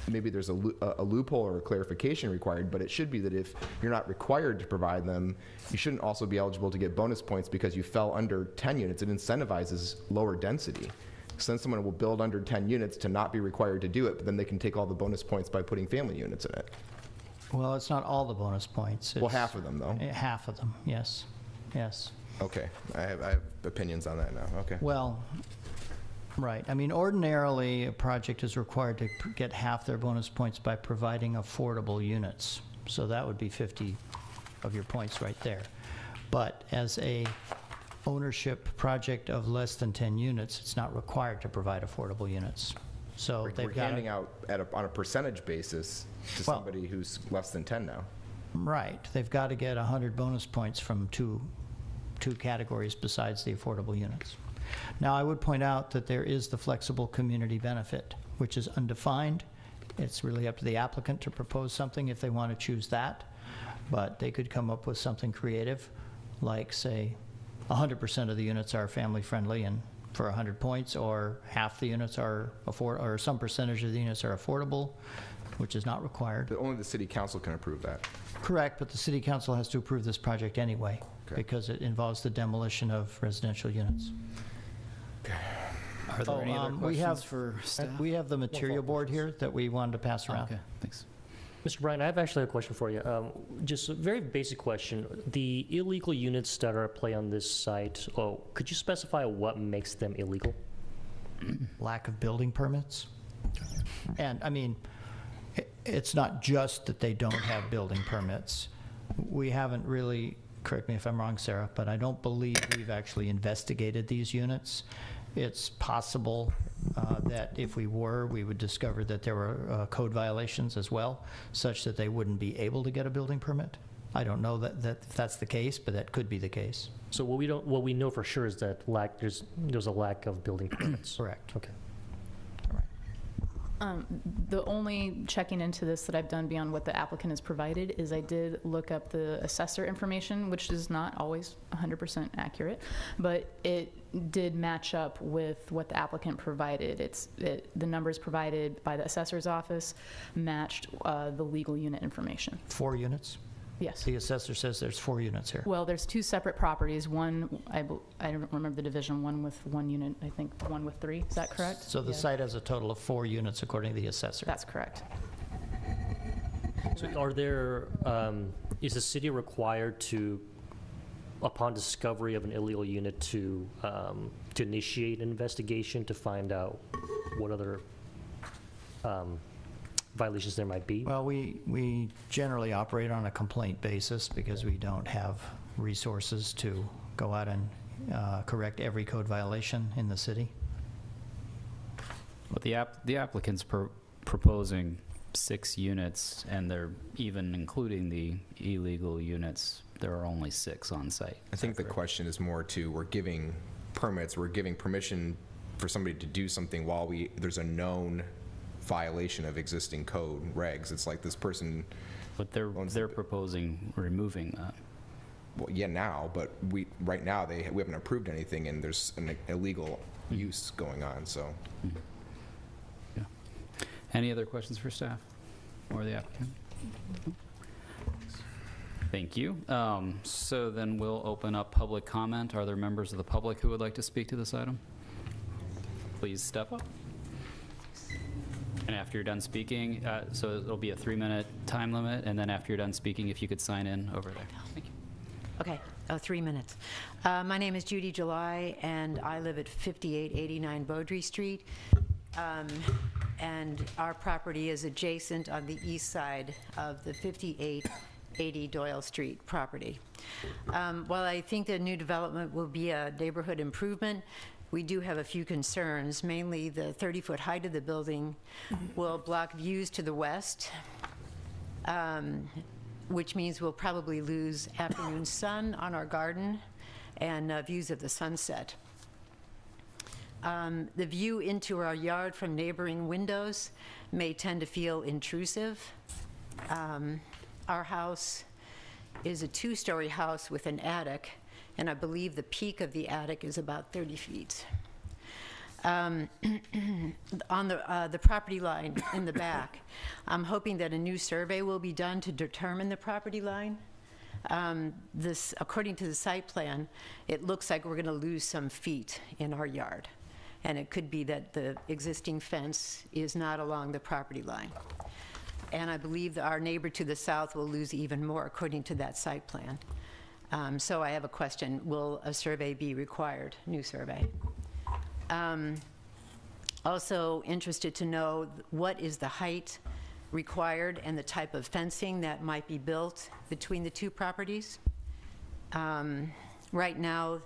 maybe there's a loophole or a clarification required, but it should be that if you're not required to provide them, you shouldn't also be eligible to get bonus points because you fell under 10 units. It incentivizes lower density. So then someone will build under 10 units to not be required to do it, but then they can take all the bonus points by putting family units in it. well, it's not all the bonus points. Well, It's- half of them, though. Half of them, yes, yes. Okay, I have opinions on that now, okay. Well, right. I mean, ordinarily, a project is required to get half their bonus points by providing affordable units. So that would be 50 of your points right there. But as a ownership project of less than 10 units, it's not required to provide affordable units. So We're they've got handing out on a percentage basis to Well- somebody who's less than 10 now. right. They've got to get 100 bonus points from two categories besides the affordable units. Now, I would point out that there is the flexible community benefit, which is undefined. It's really up to the applicant to propose something if they want to choose that. But they could come up with something creative, like, say, 100% of the units are family-friendly and for 100 points, or half the units are or some percentage of the units are affordable, which is not required. But only the city council can approve that. Correct, but the city council has to approve this project anyway, Okay. because it involves the demolition of residential units. Are there any other we have- questions for staff? We have the material board here that we wanted to pass Oh, around. okay, thanks. Mr. Bryan, I have actually a question for you. Just a very basic question. The illegal units that are at play on this site, could you specify what makes them illegal? Lack of building permits. And, I mean, it's not just that they don't have building permits. We haven't really, correct me if I'm wrong, Sarah, but I don't believe we've actually investigated these units. It's possible that if we were, we would discover that there were code violations as well, such that they wouldn't be able to get a building permit. I don't know that that's the case, but that could be the case. So what we know for sure is that there's a lack of building permits. Correct. Okay. The only checking into this that I've done beyond what the applicant has provided is I did look up the assessor information, which is not always 100% accurate, but it did match up with what the applicant provided. The numbers provided by the assessor's office matched the legal unit information. 4 units? Yes. The assessor says there's 4 units here. Well, there's 2 separate properties. One, I don't remember the division, one with 1 unit, I think one with 3. Is that correct? So the Yeah. site has a total of 4 units according to the assessor. That's correct. So is the city required to, upon discovery of an illegal unit, to initiate an investigation to find out what other violations there might be? Well, we generally operate on a complaint basis because we don't have resources to go out and correct every code violation in the city. Well, the applicant's proposing 6 units, and they're even including the illegal units, there are only 6 on site. I think the question is more to, we're giving permits, we're giving permission for somebody to do something while there's a known violation of existing code regs. It's like this person. But they're proposing removing that. Well, yeah, now, but right now we haven't approved anything, and there's an illegal use going on. So. Yeah. Any other questions for staff or the applicant? Thank you. So then we'll open up public comment. Are there members of the public who would like to speak to this item? Please step up. And after you're done speaking, so it'll be a 3-minute time limit, and then after you're done speaking, if you could sign in over there. Thank you. Okay, 3 minutes. My name is Judy July, and I live at 5889 Beaudry Street. And our property is adjacent on the east side of the 5880 Doyle Street property. While I think the new development will be a neighborhood improvement, we do have a few concerns. Mainly the 30-foot height of the building will block views to the west, which means we'll probably lose afternoon sun on our garden and views of the sunset. The view into our yard from neighboring windows may tend to feel intrusive. Our house is a 2-story house with an attic, and I believe the peak of the attic is about 30 feet. On the property line in the back, I'm hoping that a new survey will be done to determine the property line. According to the site plan, it looks like we're going to lose some feet in our yard. And it could be that the existing fence is not along the property line. And I believe that our neighbor to the south will lose even more, according to that site plan. So I have a question. Will a survey be required, new survey? Also interested to know what is the height required and the type of fencing that might be built between the 2 properties. Right now,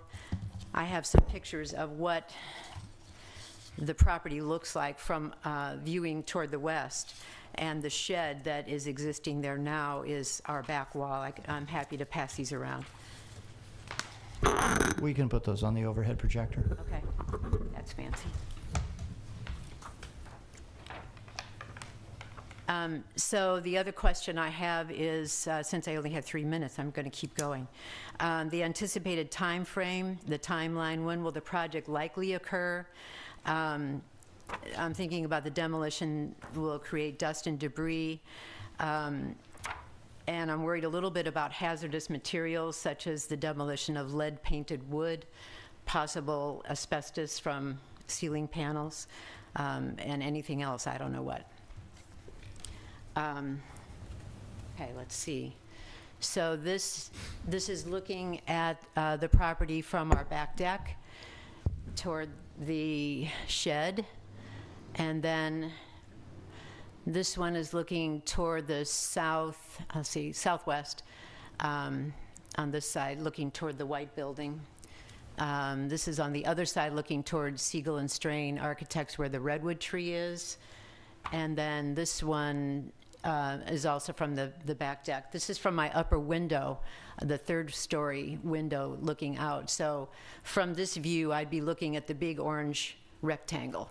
I have some pictures of what the property looks like from viewing toward the west, and the shed that is existing there now is our back wall. I'm happy to pass these around. We can put those on the overhead projector. Okay, that's fancy. So the other question I have is, since I only have 3 minutes, I'm going to keep going. The anticipated time frame, the timeline, when will the project likely occur? I'm thinking about the demolition will create dust and debris. And I'm worried a little bit about hazardous materials, such as the demolition of lead-painted wood, possible asbestos from ceiling panels, and anything else, I don't know what. Okay, let's see. So this is looking at the property from our back deck toward the shed, and then this one is looking toward the southwest on this side, looking toward the white building. This is on the other side, looking toward Siegel and Strain Architects, where the redwood tree is. And then this one is also from the back deck. This is from my upper window, the 3rd-story window looking out. So from this view, I'd be looking at the big orange rectangle,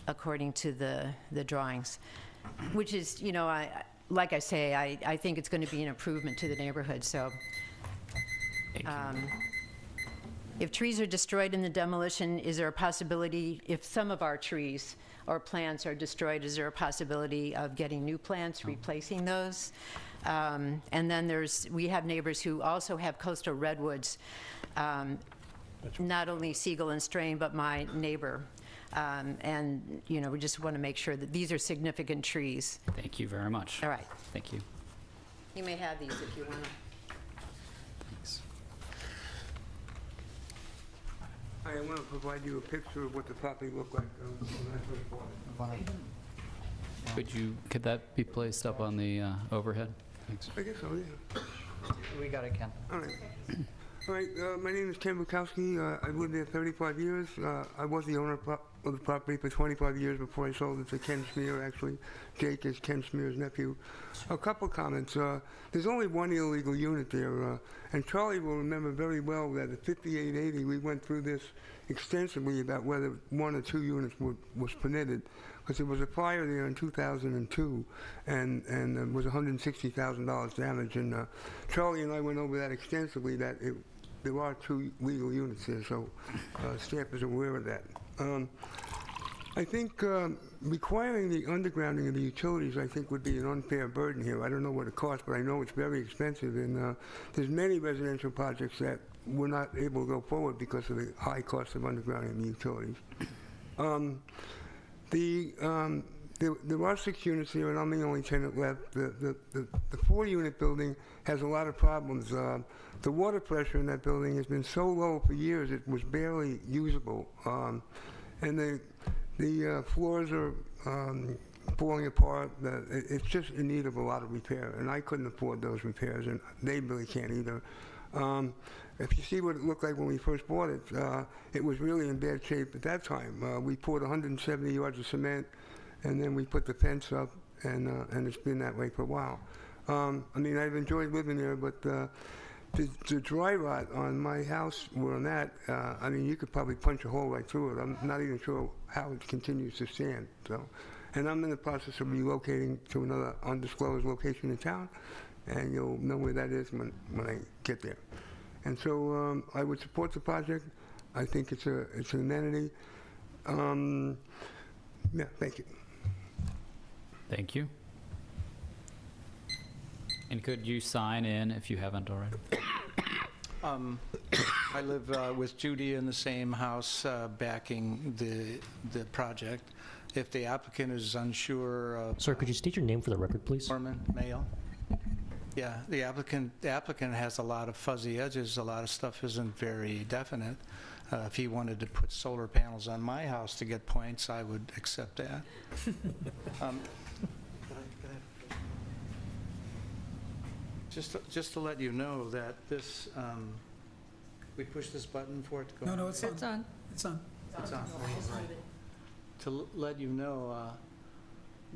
according to the drawings, which is, you know, like I say, I think it's going to be an improvement to the neighborhood. So if trees are destroyed in the demolition, is there a possibility, if some of our trees or plants are destroyed, is there a possibility of getting new plants, replacing those? And then we have neighbors who also have coastal redwoods, not only Siegel and Strain, but my neighbor. And, you know, we just want to make sure that these are significant trees. Thank you very much. All right. Thank you. You may have these if you want to. Thanks. I want to provide you a picture of what the property looked like when I first bought it. Could that be placed up on the overhead? Thanks. I guess so, yeah. We got it, Ken. All right. All right, my name is Ken Bukowski. I've lived there 35 years. I was the owner of of the property for 25 years before I sold it to Ken Smear. Actually, Jake is Ken Smear's nephew. A couple comments. There's only one illegal unit there, and Charlie will remember very well that at 5880 we went through this extensively about whether 1 or 2 units was permitted, because there was a fire there in 2002, and there was $160,000 damage. And Charlie and I went over that extensively. That there are 2 legal units there, so staff is aware of that. I think requiring the undergrounding of the utilities, I think, would be an unfair burden here. I don't know what it costs, but I know it's very expensive, and there's many residential projects that were not able to go forward because of the high cost of undergrounding the utilities. There are 6 units here, and I'm the only tenant left. The 4-unit building has a lot of problems. The water pressure in that building has been so low for years it was barely usable, and the floors are falling apart. It's just in need of a lot of repair, and I couldn't afford those repairs, and they really can't either. If you see what it looked like when we first bought it, it was really in bad shape at that time. We poured 170 yards of cement, and then we put the fence up, and it's been that way for a while. I mean, I've enjoyed living there, but the dry rot on my house where I'm at, I mean, you could probably punch a hole right through it. I'm not even sure how it continues to stand. So, and I'm in the process of relocating to another undisclosed location in town, and you'll know where that is when I get there. And so I would support the project. I think it's an amenity. Yeah, thank you. Thank you. And could you sign in if you haven't already? I live with Judy in the same house backing the project. If the applicant is unsure of... Sir, could you state your name for the record, please? Norman Mayo. Yeah, the applicant has a lot of fuzzy edges. A lot of stuff isn't very definite. If he wanted to put solar panels on my house to get points, I would accept that. Just to let you know that this, we push this button for it to go on? No, it's on. It's on. It's on. It's on. To let you know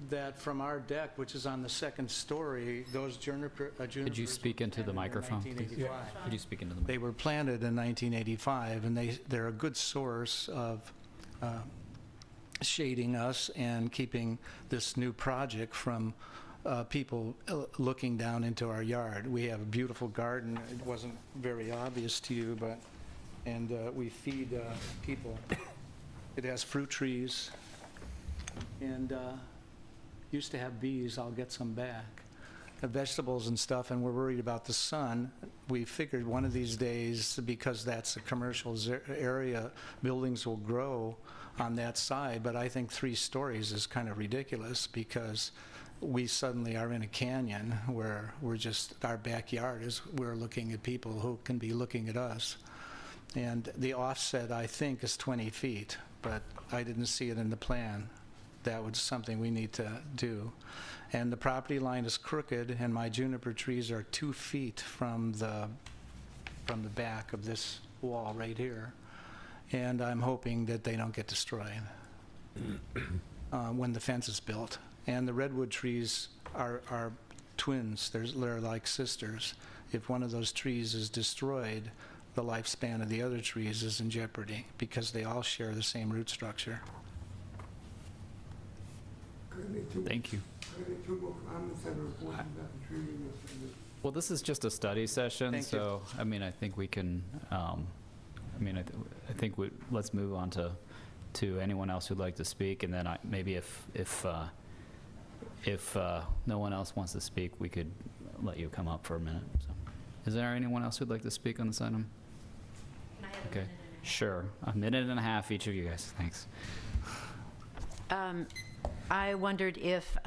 that from our deck, which is on the 2nd story, those junipers... Could you speak into the microphone, please? Could you speak into the microphone? They were planted in 1985, and they're a good source of shading us and keeping this new project from people looking down into our yard. We have a beautiful garden. It wasn't very obvious to you, but we feed people. It has fruit trees, and used to have bees. I'll get some back. Vegetables and stuff, and we're worried about the sun. We figured one of these days, because that's a commercial area, buildings will grow on that side, but I think 3 stories is kind of ridiculous, because we suddenly are in a canyon where our backyard is, we're looking at people who can be looking at us. And the offset, I think, is 20 feet, but I didn't see it in the plan. That was something we need to do. And the property line is crooked, and my juniper trees are 2 feet from the back of this wall right here. And I'm hoping that they don't get destroyed when the fence is built. And the redwood trees are twins. They're like sisters. If one of those trees is destroyed, the lifespan of the other trees is in jeopardy, because they all share the same root structure. Thank you. Well, this is just a study session, Thank so you. I mean, I think we can. I think let's move on to anyone else who'd like to speak, and then maybe if no one else wants to speak, we could let you come up for a minute. So, is there anyone else who'd like to speak on this item? Can I have okay, sure. 1.5 minutes, each of you guys. Thanks. I wondered if,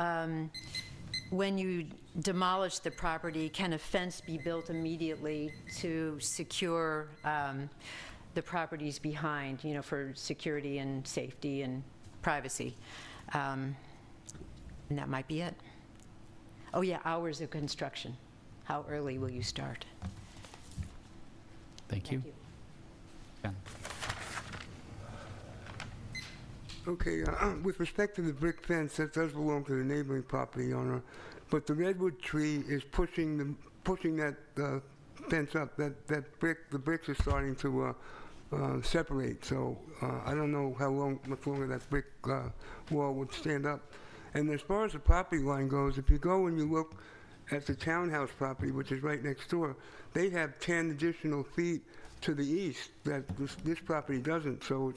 when you demolish the property, can a fence be built immediately to secure the properties behind, for security and safety and privacy? And that might be it. Oh yeah, hours of construction. How early will you start? Thank you. Okay, with respect to the brick fence, that does belong to the neighboring property owner, but the redwood tree is pushing that fence up. The bricks are starting to separate. So I don't know much longer that brick wall would stand up. And as far as the property line goes, if you go and you look at the townhouse property, which is right next door, they have 10 additional feet to the east that this property doesn't. So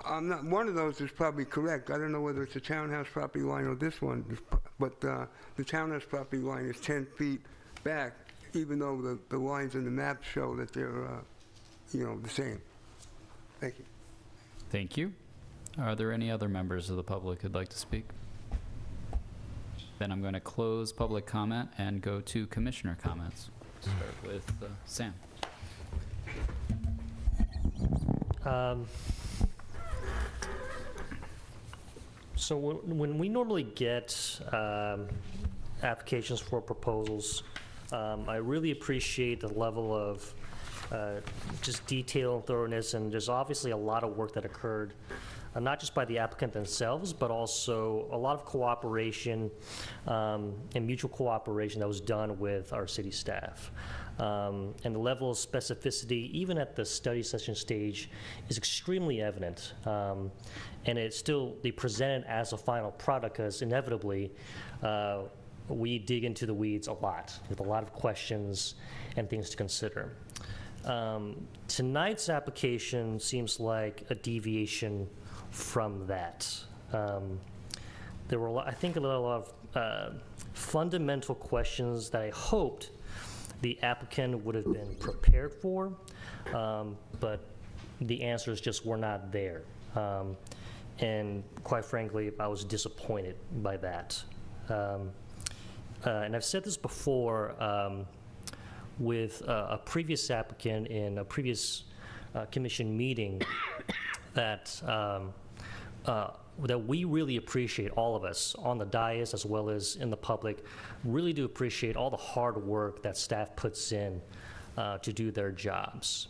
one of those is probably correct. I don't know whether it's the townhouse property line or this one, but the townhouse property line is 10 feet back, even though the lines in the map show that they're, the same. Thank you. Thank you. Are there any other members of the public who'd like to speak? Then I'm going to close public comment and go to commissioner comments. Start with Sam. So when we normally get applications for proposals, I really appreciate the level of just detail and thoroughness, and there's obviously a lot of work that occurred, not just by the applicant themselves, but also a lot of cooperation and mutual cooperation that was done with our city staff. And the level of specificity, even at the study session stage, is extremely evident. And it's still they presented as a final product, because inevitably we dig into the weeds a lot with a lot of questions and things to consider. Tonight's application seems like a deviation from that. There were, I think, a lot of fundamental questions that I hoped the applicant would have been prepared for, but the answers just were not there. And quite frankly, I was disappointed by that. And I've said this before with a previous applicant in a previous commission meeting that that we really appreciate, all of us on the dais as well as in the public, really do appreciate all the hard work that staff puts in to do their jobs.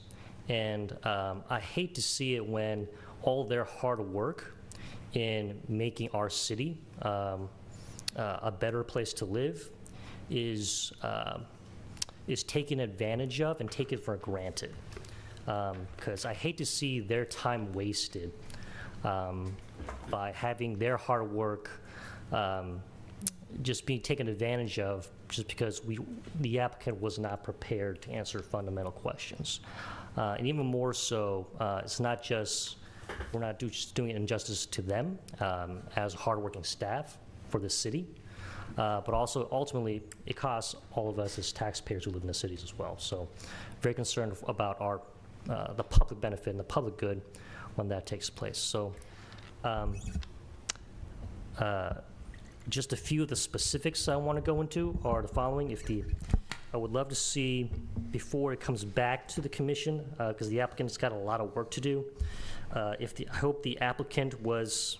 And I hate to see it when all their hard work in making our city a better place to live is taken advantage of and taken for granted. Because I hate to see their time wasted by having their hard work just being taken advantage of just because the applicant was not prepared to answer fundamental questions. And even more so, it's not just, we're not just doing injustice to them as hardworking staff for the city, but also ultimately it costs all of us as taxpayers who live in the cities as well. So very concerned about our the public benefit and the public good when that takes place. So just a few of the specifics I want to go into are the following. I would love to see, before it comes back to the commission, because the applicant's got a lot of work to do, I hope the applicant was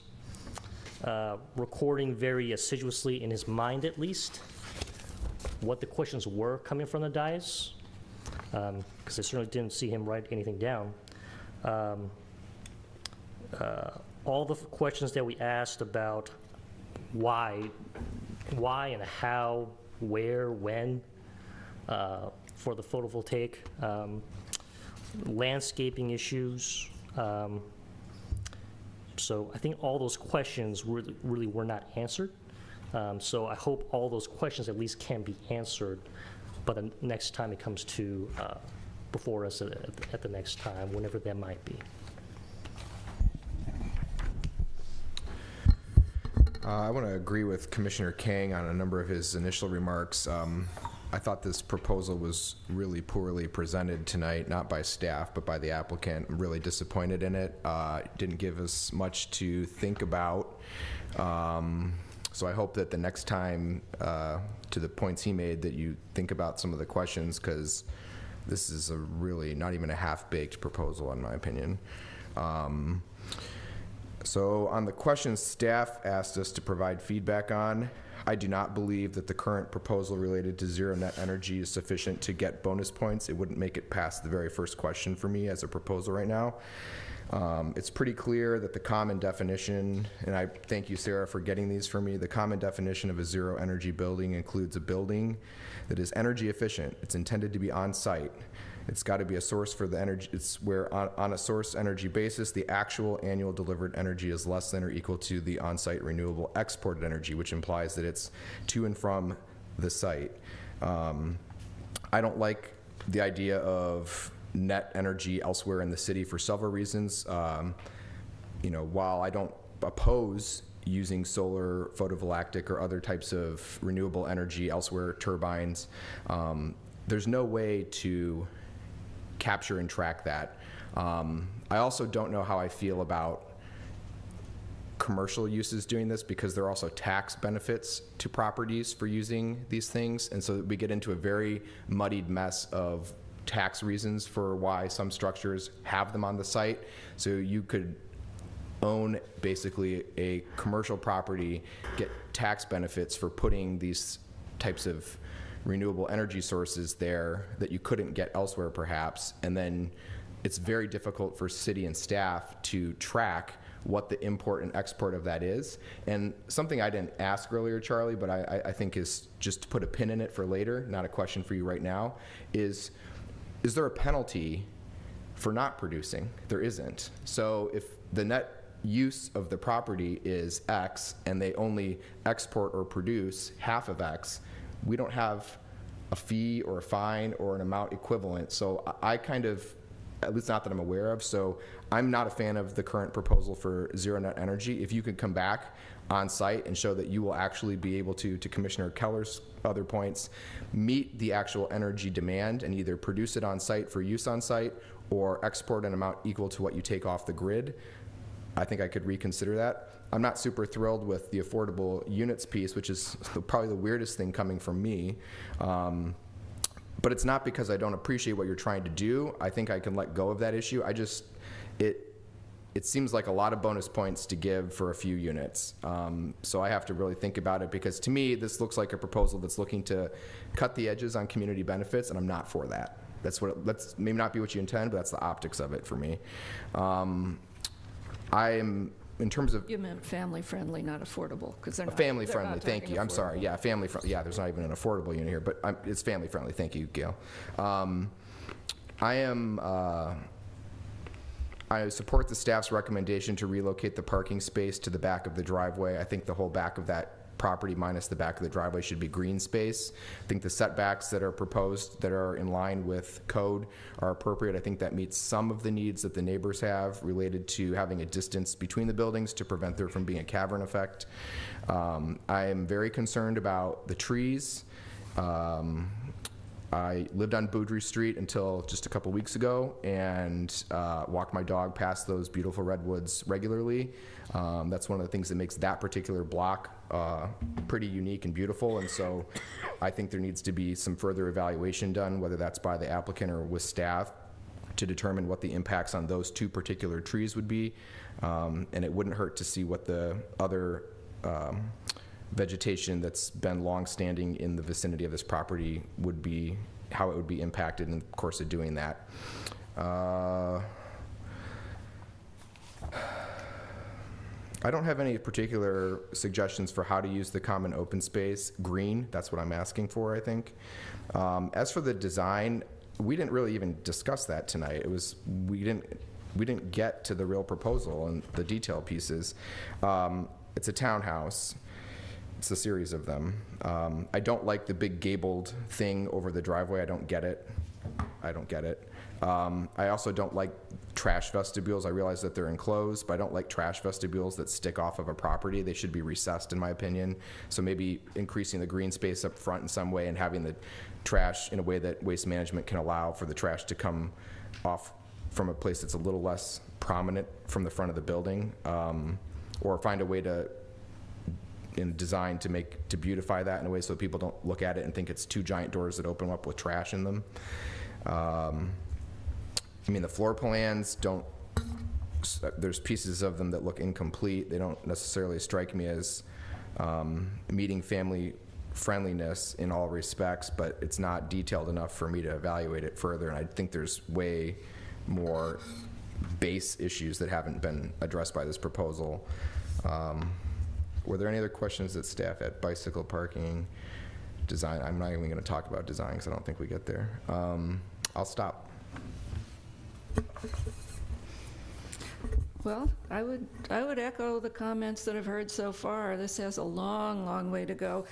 recording very assiduously in his mind at least what the questions were coming from the dais, because I certainly didn't see him write anything down. All the questions that we asked about why and how, where, when, for the photovoltaic, landscaping issues. So I think all those questions really were not answered. So I hope all those questions at least can be answered, but the next time it comes to before us at the next time, whenever that might be. I want to agree with Commissioner Kang on a number of his initial remarks. I thought this proposal was really poorly presented tonight, not by staff, but by the applicant. I'm really disappointed in it. Didn't give us much to think about. So I hope that the next time, to the points he made, that you think about some of the questions, because this is a really not even a half-baked proposal, in my opinion. So on the questions staff asked us to provide feedback on, I do not believe that the current proposal related to zero net energy is sufficient to get bonus points. It wouldn't make it past the very first question for me as a proposal right now. It's pretty clear that the common definition, and I thank you, Sarah, for getting these for me, the common definition of a zero energy building includes a building that is energy efficient. It's intended to be on site. It's got to be a source for the energy. It's where on a source energy basis, the actual annual delivered energy is less than or equal to the on-site renewable exported energy, which implies that it's to and from the site. I don't like the idea of net energy elsewhere in the city for several reasons. You know, while I don't oppose using solar, photovoltaic, or other types of renewable energy elsewhere, turbines, there's no way to capture and track that. I also don't know how I feel about commercial uses doing this, because there are also tax benefits to properties for using these things, and so we get into a very muddied mess of tax reasons for why some structures have them on the site. So you could own basically a commercial property, get tax benefits for putting these types of renewable energy sources there that you couldn't get elsewhere perhaps, and then it's very difficult for city and staff to track what the import and export of that is. And something I didn't ask earlier, Charlie, but I think is just to put a pin in it for later, not a question for you right now, is there a penalty for not producing? There isn't. So if the net use of the property is X and they only export or produce half of X, we don't have a fee or a fine or an amount equivalent. So I kind of, at least not that I'm aware of, so I'm not a fan of the current proposal for zero net energy. If you could come back on site and show that you will actually be able to Commissioner Keller's other points, meet the actual energy demand and either produce it on site for use on site or export an amount equal to what you take off the grid, I think I could reconsider that. I'm not super thrilled with the affordable units piece, which is probably the weirdest thing coming from me. But it's not because I don't appreciate what you're trying to do. I think I can let go of that issue. It seems like a lot of bonus points to give for a few units. So I have to really think about it, because to me, this looks like a proposal that's looking to cut the edges on community benefits, and I'm not for that. That's maybe not be what you intend, but that's the optics of it for me. I am, in terms of... You meant family-friendly, not affordable, because they're not... Family-friendly, thank you. I'm sorry. Yeah, family-friendly. Yeah, there's not even an affordable unit here, but it's family-friendly. Thank you, Gail. I support the staff's recommendation to relocate the parking space to the back of the driveway. I think the whole back of that property minus the back of the driveway should be green space. I think the setbacks that are proposed that are in line with code are appropriate. I think that meets some of the needs that the neighbors have related to having a distance between the buildings to prevent there from being a cavern effect. I am very concerned about the trees. I lived on Boudry Street until just a couple weeks ago, and walked my dog past those beautiful redwoods regularly. That's one of the things that makes that particular block pretty unique and beautiful, and so I think there needs to be some further evaluation done, whether that's by the applicant or with staff, to determine what the impacts on those two particular trees would be. And it wouldn't hurt to see what the other vegetation that's been long-standing in the vicinity of this property would be, how it would be impacted in the course of doing that. I don't have any particular suggestions for how to use the common open space. Green, that's what I'm asking for, I think. As for the design, we didn't really even discuss that tonight. We didn't get to the real proposal and the detail pieces. It's a townhouse. It's a series of them. I don't like the big gabled thing over the driveway. I don't get it. I also don't like trash vestibules. I realize that they're enclosed, but I don't like trash vestibules that stick off of a property. They should be recessed, in my opinion. So maybe increasing the green space up front in some way and having the trash in a way that waste management can allow for the trash to come off from a place that's a little less prominent from the front of the building, or find a way to design to beautify that in a way so people don't look at it and think it's two giant doors that open up with trash in them. I mean, the floor plans there's pieces of them that look incomplete. They don't necessarily strike me as meeting family friendliness in all respects, but it's not detailed enough for me to evaluate it further. And I think there's way more base issues that haven't been addressed by this proposal. Were there any other questions that staff had? Bicycle parking, design. I'm not even going to talk about design because I don't think we get there. I'll stop. Well, I would echo the comments that I've heard so far. This has a long, long way to go.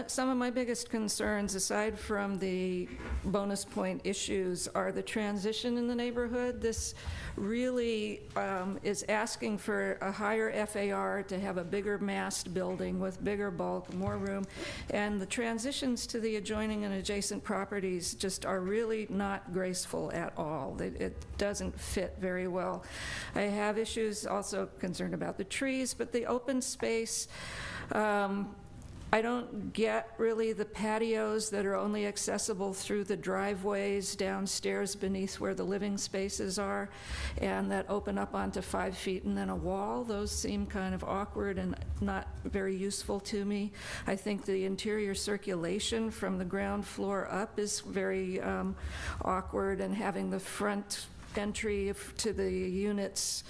Some of my biggest concerns, aside from the bonus point issues, are the transition in the neighborhood. This really is asking for a higher FAR to have a bigger massed building with bigger bulk, more room, and the transitions to the adjoining and adjacent properties just are really not graceful at all. It doesn't fit very well. I have issues also concerned about the trees, but the open space, I don't get really the patios that are only accessible through the driveways downstairs beneath where the living spaces are, and that open up onto 5 feet and then a wall. Those seem kind of awkward and not very useful to me. I think the interior circulation from the ground floor up is very awkward, and having the front entry to the units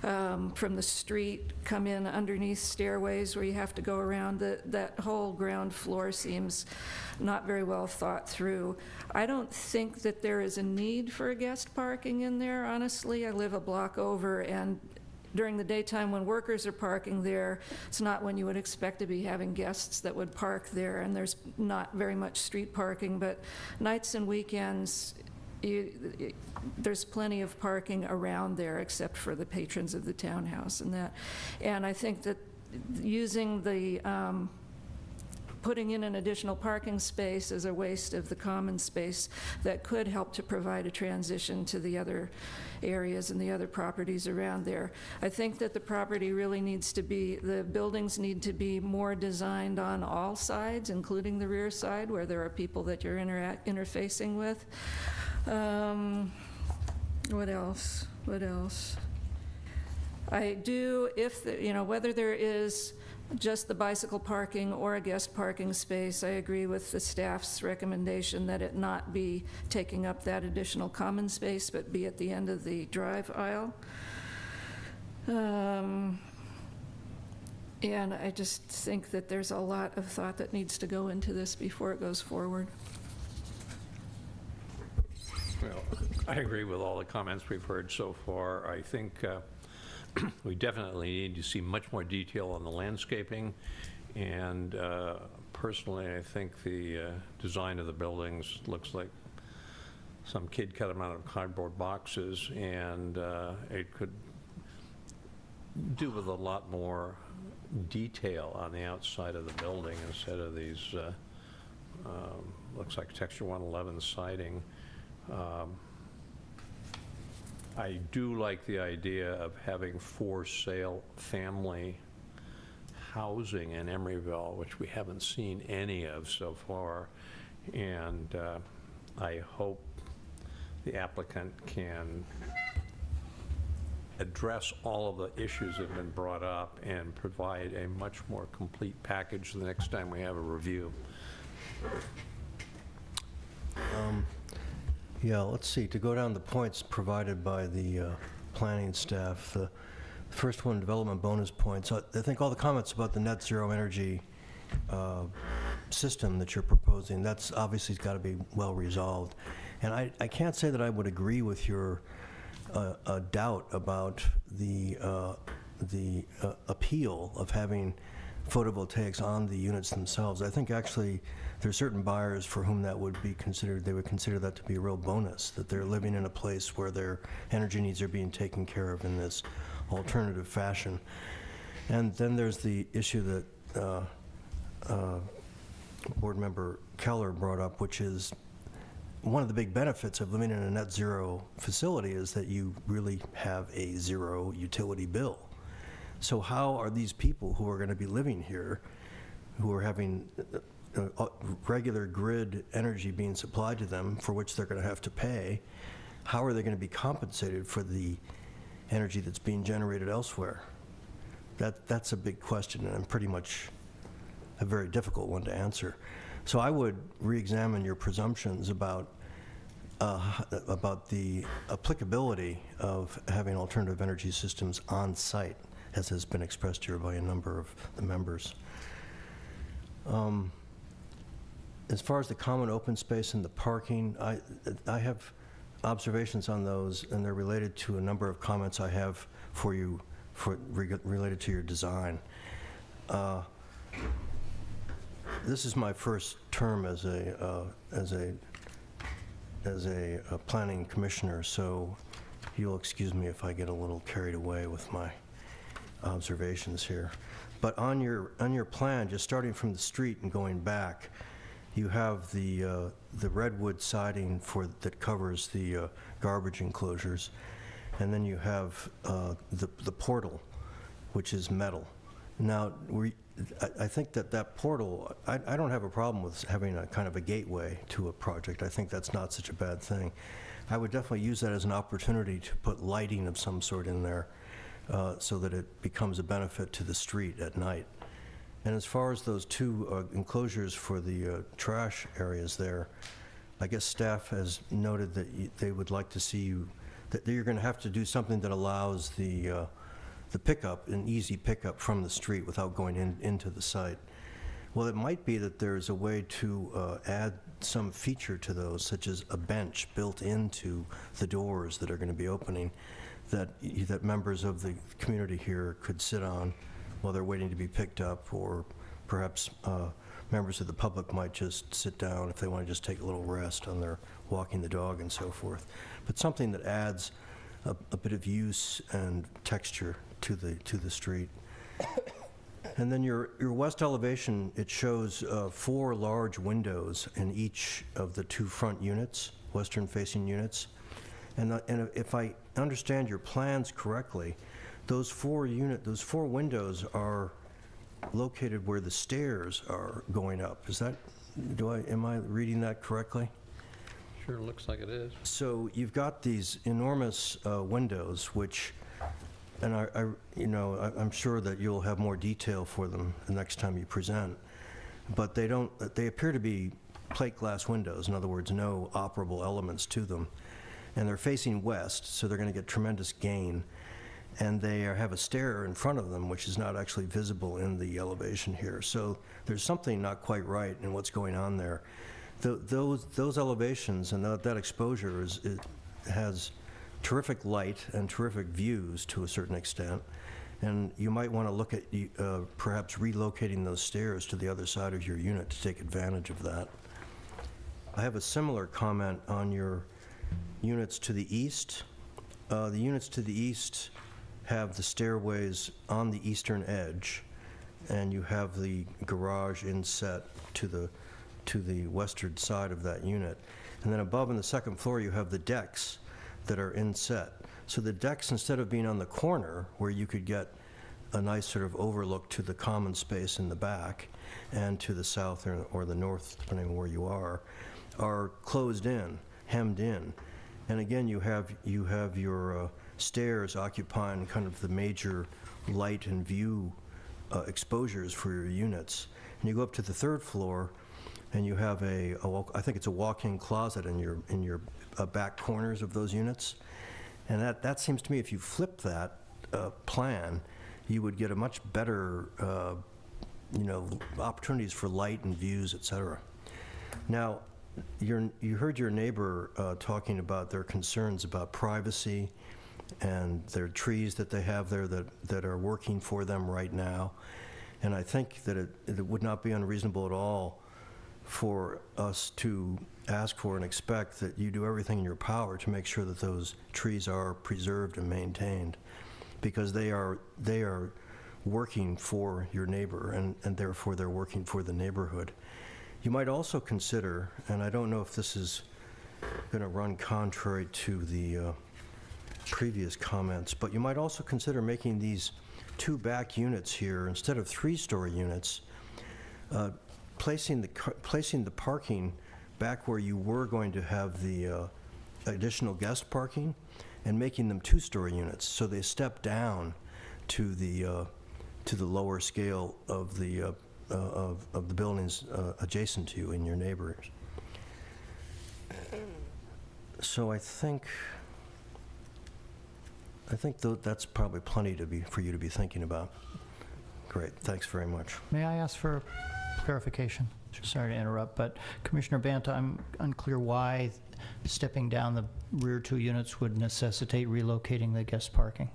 from the street come in underneath stairways where you have to go around. That whole ground floor seems not very well thought through. I don't think that there is a need for a guest parking in there, honestly. I live a block over, and during the daytime when workers are parking there, it's not when you would expect to be having guests that would park there, and there's not very much street parking, but nights and weekends, there's plenty of parking around there except for the patrons of the townhouse and that. And I think that using the, putting in an additional parking space is a waste of the common space that could help to provide a transition to the other areas and the other properties around there. I think that the property really needs to be, the buildings need to be more designed on all sides, including the rear side where there are people that you're interfacing with. What else? What else? I do, if, whether there is just the bicycle parking or a guest parking space, I agree with the staff's recommendation that it not be taking up that additional common space, but be at the end of the drive aisle. And I just think that there's a lot of thought that needs to go into this before it goes forward. Well, I agree with all the comments we've heard so far. I think we definitely need to see much more detail on the landscaping, and personally, I think the design of the buildings looks like some kid cut them out of cardboard boxes, and it could do with a lot more detail on the outside of the building instead of these, looks like Texture 111 siding. I do like the idea of having for sale family housing in Emeryville, which we haven't seen any of so far, and I hope the applicant can address all of the issues that have been brought up and provide a much more complete package the next time we have a review. Yeah, let's see, to go down the points provided by the planning staff, the first one, development bonus points. I think all the comments about the net zero energy system that you're proposing, that's obviously got to be well resolved. And I can't say that I would agree with your doubt about the appeal of having photovoltaics on the units themselves. I think actually there are certain buyers for whom that would be considered, they would consider that to be a real bonus, that they're living in a place where their energy needs are being taken care of in this alternative fashion. And then there's the issue that Board Member Keller brought up, which is one of the big benefits of living in a net zero facility is that you really have a zero utility bill. So how are these people who are going to be living here, who are having regular grid energy being supplied to them for which they're going to have to pay, how are they going to be compensated for the energy that's being generated elsewhere? That's a big question, and I'm pretty much a very difficult one to answer. So I would re-examine your presumptions about the applicability of having alternative energy systems on site, as has been expressed here by a number of the members. As far as the common open space and the parking, I have observations on those, and they're related to a number of comments I have for you related to your design. This is my first term as a planning commissioner, so you'll excuse me if I get a little carried away with my observations here. But on your plan, just starting from the street and going back, you have the redwood siding that covers the garbage enclosures, and then you have the portal, which is metal. Now, I think that portal, I don't have a problem with having a kind of a gateway to a project. I think that's not such a bad thing. I would definitely use that as an opportunity to put lighting of some sort in there so that it becomes a benefit to the street at night. And as far as those two enclosures for the trash areas there, I guess staff has noted that they would like to see you, that you're going to have to do something that allows the pickup, an easy pickup from the street without going into the site. Well, it might be that there's a way to add some feature to those, such as a bench built into the doors that are going to be opening, that members of the community here could sit on while they're waiting to be picked up, or perhaps members of the public might just sit down if they want to just take a little rest on their walking the dog and so forth. But something that adds a bit of use and texture to the street. And then your west elevation, it shows 4 large windows in each of the 2 front units, western-facing units. And if I understand your plans correctly, those 4 windows are located where the stairs are going up. Is that, am I reading that correctly? Sure looks like it is. So you've got these enormous windows, which, and I'm sure that you'll have more detail for them the next time you present, but they appear to be plate glass windows. In other words, no operable elements to them. And they're facing west, so they're going to get tremendous gain. And they have a stair in front of them, which is not actually visible in the elevation here. So there's something not quite right in what's going on there. Those elevations and that exposure has terrific light and terrific views to a certain extent. And you might want to look at perhaps relocating those stairs to the other side of your unit to take advantage of that. I have a similar comment on your units to the east. The units to the east have the stairways on the eastern edge, and you have the garage inset to the western side of that unit. And then above on the second floor, you have the decks that are inset. So the decks, instead of being on the corner where you could get a nice sort of overlook to the common space in the back and to the south or the north, depending on where you are closed in, hemmed in. And again, you have your stairs occupying kind of the major light and view exposures for your units. And you go up to the 3rd floor, and you have I think it's a walk-in closet in your back corners of those units. And that seems to me, if you flip that plan, you would get a much better, opportunities for light and views, et cetera. Now, you heard your neighbor talking about their concerns about privacy and their trees that they have there that are working for them right now. And I think that it would not be unreasonable at all for us to ask for and expect that you do everything in your power to make sure that those trees are preserved and maintained, because they are working for your neighbor, and therefore they're working for the neighborhood. You might also consider, and I don't know if this is going to run contrary to the previous comments, but you might also consider making these 2 back units here, instead of 3-story units, placing the parking back where you were going to have the additional guest parking, and making them 2-story units, so they step down to the lower scale of the of the buildings adjacent to you and your neighbors. So I think that's probably plenty for you to be thinking about. Great, thanks very much. May I ask for clarification? Sorry to interrupt, but Commissioner Banta, I'm unclear why stepping down the rear 2 units would necessitate relocating the guest parking.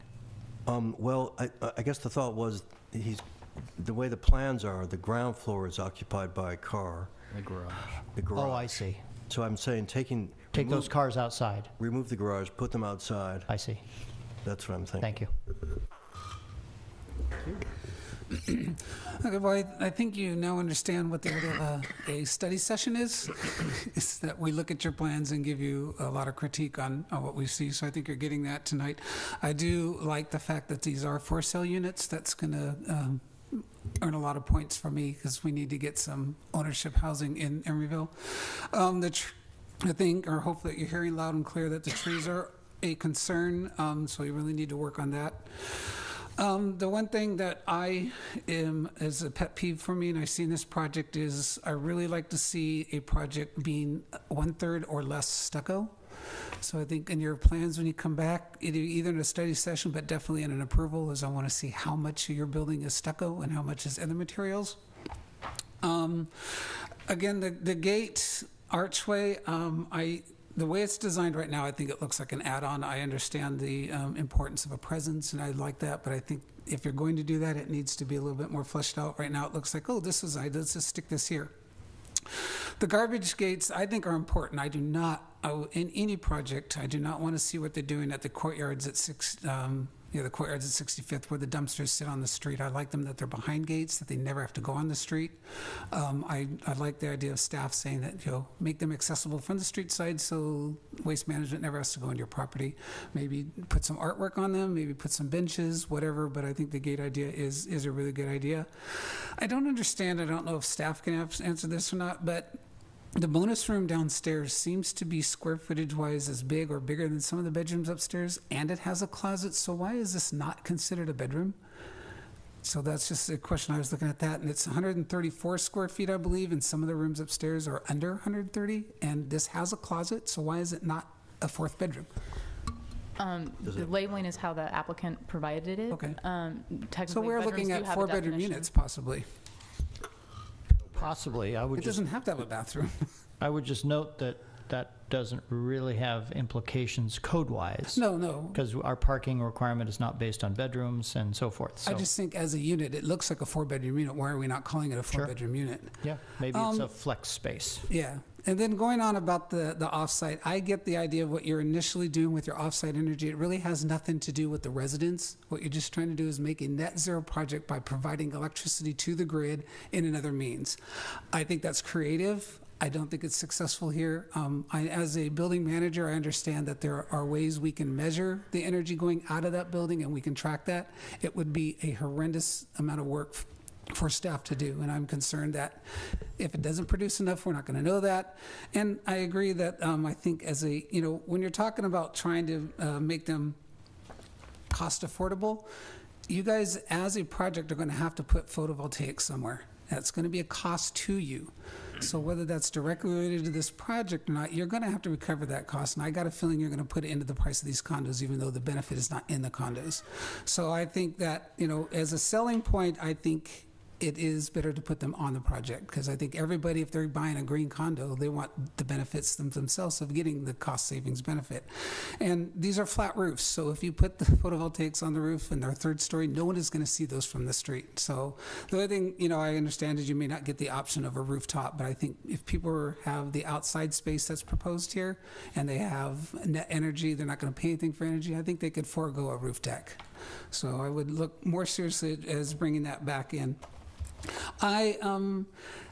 Well, I guess the thought was the way the plans are, the ground floor is occupied by a car. The garage. The garage. Oh, I see. So I'm saying Take those cars outside. Remove the garage, put them outside. I see. That's what I'm thinking. Thank you. Okay, well, I think you now understand what the idea of a study session is. It's that we look at your plans and give you a lot of critique on what we see. So I think you're getting that tonight. I do like the fact that these are for sale units. That's going to earn a lot of points for me because we need to get some ownership housing in Emeryville. I think, or hope that you're hearing loud and clear that the trees are a concern. So we really need to work on that. The one thing that is a pet peeve for me, and I see in this project, is I really like to see a project being 1/3 or less stucco. So I think in your plans when you come back, either in a study session, but definitely in an approval, is I want to see how much of your building is stucco and how much is other materials. Again, the gate archway, the way it's designed right now, I think it looks like an add-on. I understand the importance of a presence, and I like that, but I think if you're going to do that, it needs to be a little bit more fleshed out. Right now, it looks like, oh, let's just stick this here. The garbage gates, I think, are important. I do not, in any project, I do not want to see what they're doing at the courtyards at the courtyards at 65th where the dumpsters sit on the street. I like them that they're behind gates, that they never have to go on the street. I like the idea of staff saying that, make them accessible from the street side so waste management never has to go into your property. Maybe put some artwork on them, maybe put some benches, whatever, but I think the gate idea is a really good idea. I don't know if staff can answer this or not, but the bonus room downstairs seems to be square footage wise as big or bigger than some of the bedrooms upstairs, and it has a closet, so why is this not considered a bedroom? So that's just a question. I was looking at that, and it's 134 square feet, I believe, and some of the rooms upstairs are under 130, and this has a closet, so why is it not a 4th bedroom? The labeling is how the applicant provided it. Okay. Technically, So we're looking at 4-bedroom units, possibly. Possibly. It doesn't have to have a bathroom. I would just note that doesn't really have implications code-wise. No. Because our parking requirement is not based on bedrooms and so forth. So. I just think as a unit, it looks like a 4-bedroom unit. Why are we not calling it a 4-bedroom unit? Yeah, maybe it's a flex space. Yeah. And then going on about the offsite, I get the idea of what you're initially doing with your offsite energy. It really has nothing to do with the residents. What you're just trying to do is make a net zero project by providing electricity to the grid in another means. I think that's creative. I don't think it's successful here. As a building manager, I understand that there are ways we can measure the energy going out of that building and we can track that. It would be a horrendous amount of work for staff to do, and I'm concerned that if it doesn't produce enough, we're not going to know that. And I agree that I think when you're talking about trying to make them cost affordable, you guys as a project are going to have to put photovoltaics somewhere. That's going to be a cost to you. So whether that's directly related to this project or not, you're going to have to recover that cost. And I got a feeling you're going to put it into the price of these condos, even though the benefit is not in the condos. So I think that, as a selling point, I think it is better to put them on the project, because I think everybody, if they're buying a green condo, they want the benefits themselves of getting the cost savings benefit. And these are flat roofs, so if you put the photovoltaics on the roof and they're 3rd story, no one is going to see those from the street. So the other thing, I understand is you may not get the option of a rooftop, but I think if people have the outside space that's proposed here and they have net energy, they're not going to pay anything for energy, I think they could forego a roof deck. So I would look more seriously as bringing that back in.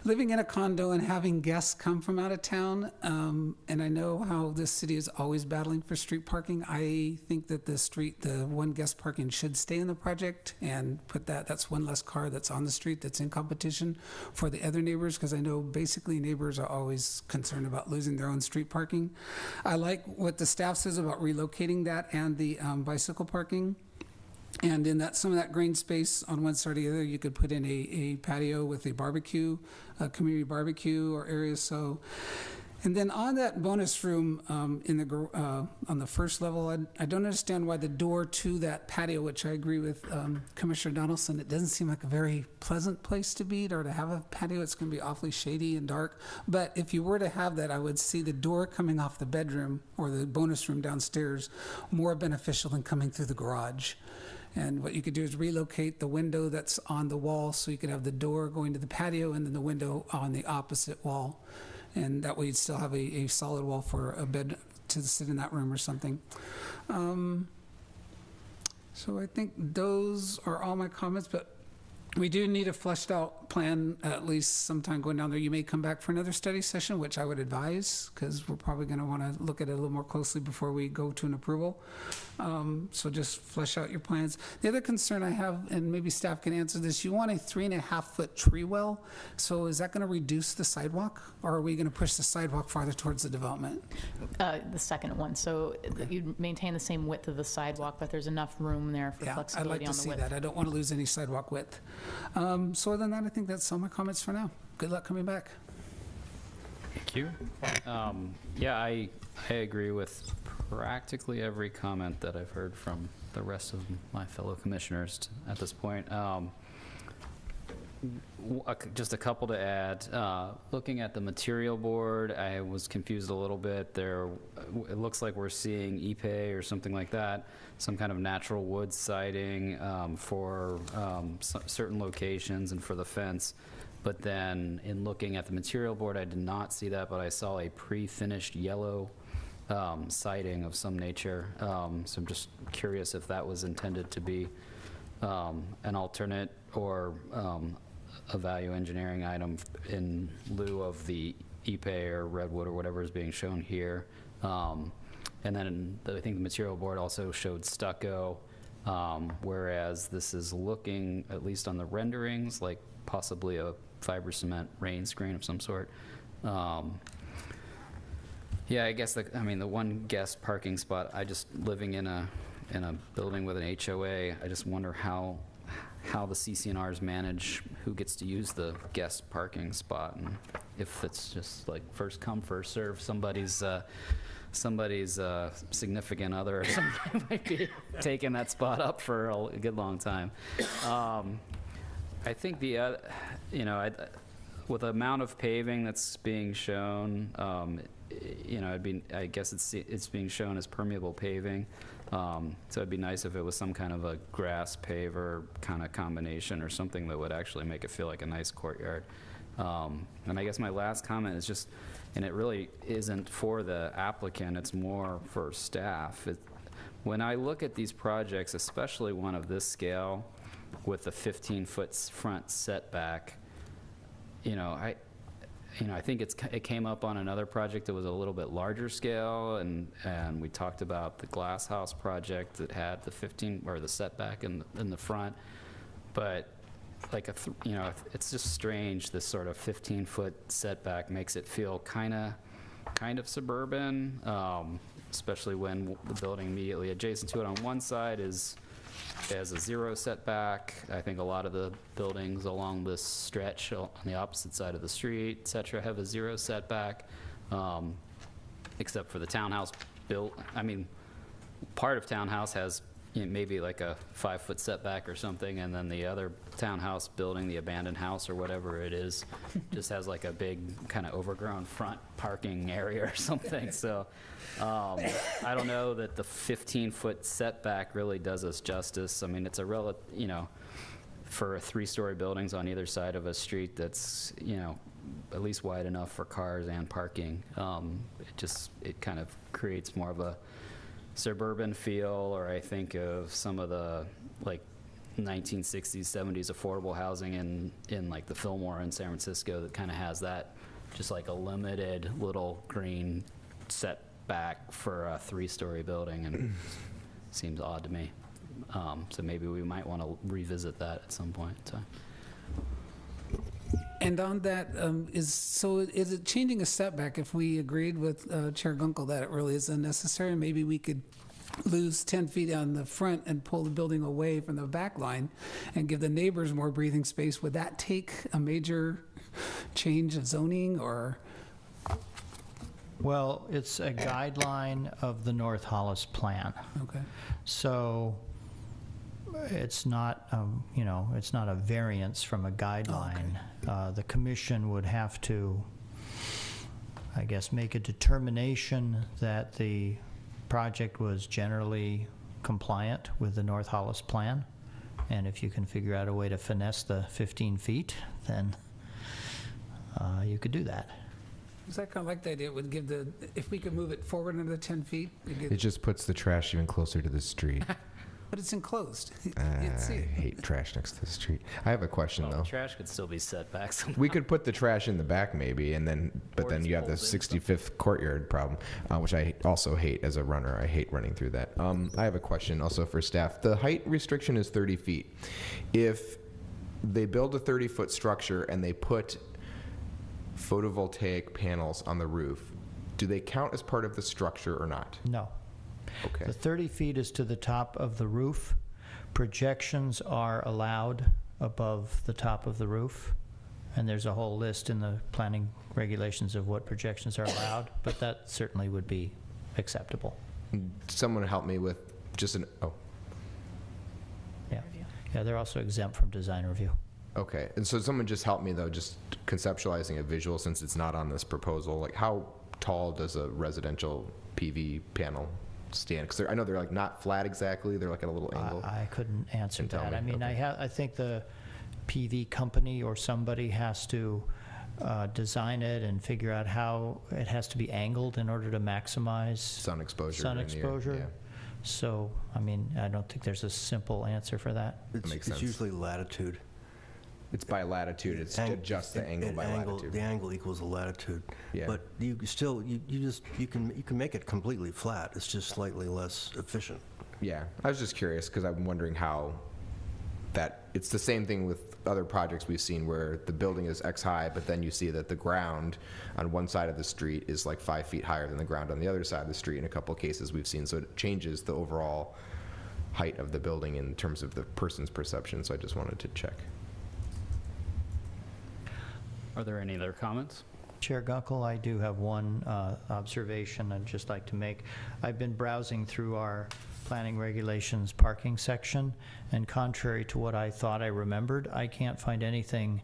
Living in a condo and having guests come from out of town, and I know how this city is always battling for street parking. I think that the one guest parking should stay in the project and that's one less car that's on the street that's in competition for the other neighbors, because I know basically neighbors are always concerned about losing their own street parking. I like what the staff says about relocating that and the bicycle parking. And in that, some of that green space on one side or the other, you could put in a patio with a barbecue, a community barbecue or areas. So, and then on that bonus room on the first level, I don't understand why the door to that patio, which I agree with Commissioner Donaldson, it doesn't seem like a very pleasant place to be or to have a patio. It's going to be awfully shady and dark. But if you were to have that, I would see the door coming off the bedroom or the bonus room downstairs more beneficial than coming through the garage. And what you could do is relocate the window that's on the wall so you could have the door going to the patio and then the window on the opposite wall. And that way you'd still have a solid wall for a bed to sit in that room or something. So I think those are all my comments, but we do need a fleshed out plan at least sometime going down there. You may come back for another study session, which I would advise, because we're probably going to want to look at it a little more closely before we go to an approval. So just flesh out your plans. The other concern I have, and maybe staff can answer this, you want a 3.5-foot tree well. So is that going to reduce the sidewalk, or are we going to push the sidewalk farther towards the development? The second one. So you maintain the same width of the sidewalk, but there's enough room there for flexibility on the width. I'd like to see that. I don't want to lose any sidewalk width. So other than that, I think that's all my comments for now. Good luck coming back. Thank you. Yeah, I agree with practically every comment that I've heard from the rest of my fellow commissioners at this point. Just a couple to add. Looking at the material board, I was confused a little bit. It looks like we're seeing Ipe or something like that, some kind of natural wood siding for certain locations and for the fence. But then in looking at the material board, I did not see that, but I saw a pre-finished yellow siding of some nature. So I'm just curious if that was intended to be an alternate or a value engineering item in lieu of the Ipe or redwood or whatever is being shown here. And then I think the material board also showed stucco, whereas this is looking, at least on the renderings, like possibly a fiber cement rain screen of some sort. Yeah, I guess the one guest parking spot, living in a building with an HOA, I just wonder how the CC&Rs manage who gets to use the guest parking spot, and if it's just like first come, first serve, somebody's significant other or something might be taking that spot up for a good long time. I think the other, with the amount of paving that's being shown, I guess it's being shown as permeable paving. So it'd be nice if it was some kind of a grass paver kind of combination or something that would actually make it feel like a nice courtyard. And I guess my last comment is just, and it really isn't for the applicant, it's more for staff. When I look at these projects, especially one of this scale with the 15-foot front setback, I think it came up on another project that was a little bit larger scale, and we talked about the glass house project that had the 15 or the setback in the front, but like it's just strange. This sort of 15-foot setback makes it feel kind of suburban, especially when the building immediately adjacent to it on one side has a 0 setback. I think a lot of the buildings along this stretch on the opposite side of the street, et cetera, have a 0 setback, except for the townhouse built. Part of townhouse has maybe like a 5-foot setback or something, and then the other townhouse building, the abandoned house or whatever it is, just has like a big kind of overgrown front parking area or something. So I don't know that the 15-foot setback really does us justice. It's a for 3-story buildings on either side of a street that's, at least wide enough for cars and parking. It kind of creates more of a suburban feel, or I think of some of the like 1960s, 70s affordable housing in like the Fillmore in San Francisco that kind of has that just like a limited little green setback for a 3-story building, and seems odd to me. So maybe we might want to revisit that at some point in time. And on that, is it changing a setback if we agreed with Chair Gunkel that it really is unnecessary? Maybe we could lose 10 feet on the front and pull the building away from the back line and give the neighbors more breathing space, would that take a major change of zoning or? Well, it's a guideline of the North Hollis plan. Okay. So it's not, you know, it's not a variance from a guideline. The commission would have to, I guess, make a determination that the project was generally compliant with the North Hollis plan. And if you can figure out a way to finesse the 15 feet, then you could do that. I kind of like the idea. It would give the, if we could move it forward another 10 feet. It just puts the trash even closer to the street. But it's enclosed. I hate trash next to the street. I have a question Well, though. trash could still be set back somehow. We could put the trash in the back maybe, and then, but Or then just you have the fold in 65th courtyard problem, which I also hate as a runner. I hate running through that. I have a question also for staff. The height restriction is 30 feet. If they build a 30-foot structure and they put photovoltaic panels on the roof, do they count as part of the structure or not? No. Okay. The 30 feet is to the top of the roof. Projections are allowed above the top of the roof. And there's a whole list in the planning regulations of what projections are allowed, but that certainly would be acceptable. Someone help me with just an, oh, Yeah. Yeah, they're also exempt from design review. okay. And so someone just help me though, just conceptualizing a visual since it's not on this proposal. Like how tall does a residential PV panel stand? Because I know they're like not flat exactly. They're like at a little angle. I couldn't answer Can tell that. me, I mean, okay. I think the PV company or somebody has to design it and figure out how it has to be angled in order to maximize Sun exposure. sun in the air, exposure. yeah. So, I mean, I don't think there's a simple answer for that. It's, makes it's sense. usually latitude. It's by latitude. It's just the angle by latitude. The angle equals the latitude. Yeah. But you still, you can make it completely flat. It's just slightly less efficient. Yeah, I was just curious because I'm wondering how that, it's the same thing with other projects we've seen where the building is X high, but then you see that the ground on one side of the street is like 5 feet higher than the ground on the other side of the street in a couple of cases we've seen. So it changes the overall height of the building in terms of the person's perception. So I just wanted to check. Are there any other comments? Chair Gunkel, I do have one observation I'd just like to make. I've been browsing through our planning regulations parking section, and contrary to what I thought I remembered, I can't find anything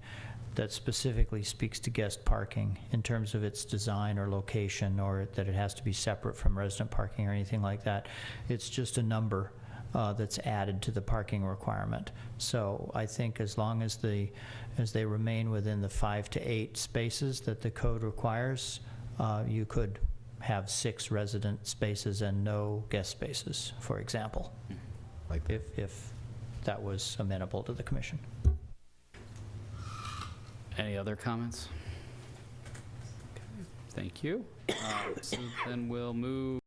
that specifically speaks to guest parking in terms of its design or location, or that it has to be separate from resident parking or anything like that. It's just a number that's added to the parking requirement. So I think as long as they remain within the 5 to 8 spaces that the code requires, you could have 6 resident spaces and no guest spaces, for example, Like if that was amenable to the commission. Any other comments? Okay, thank you. So then we'll move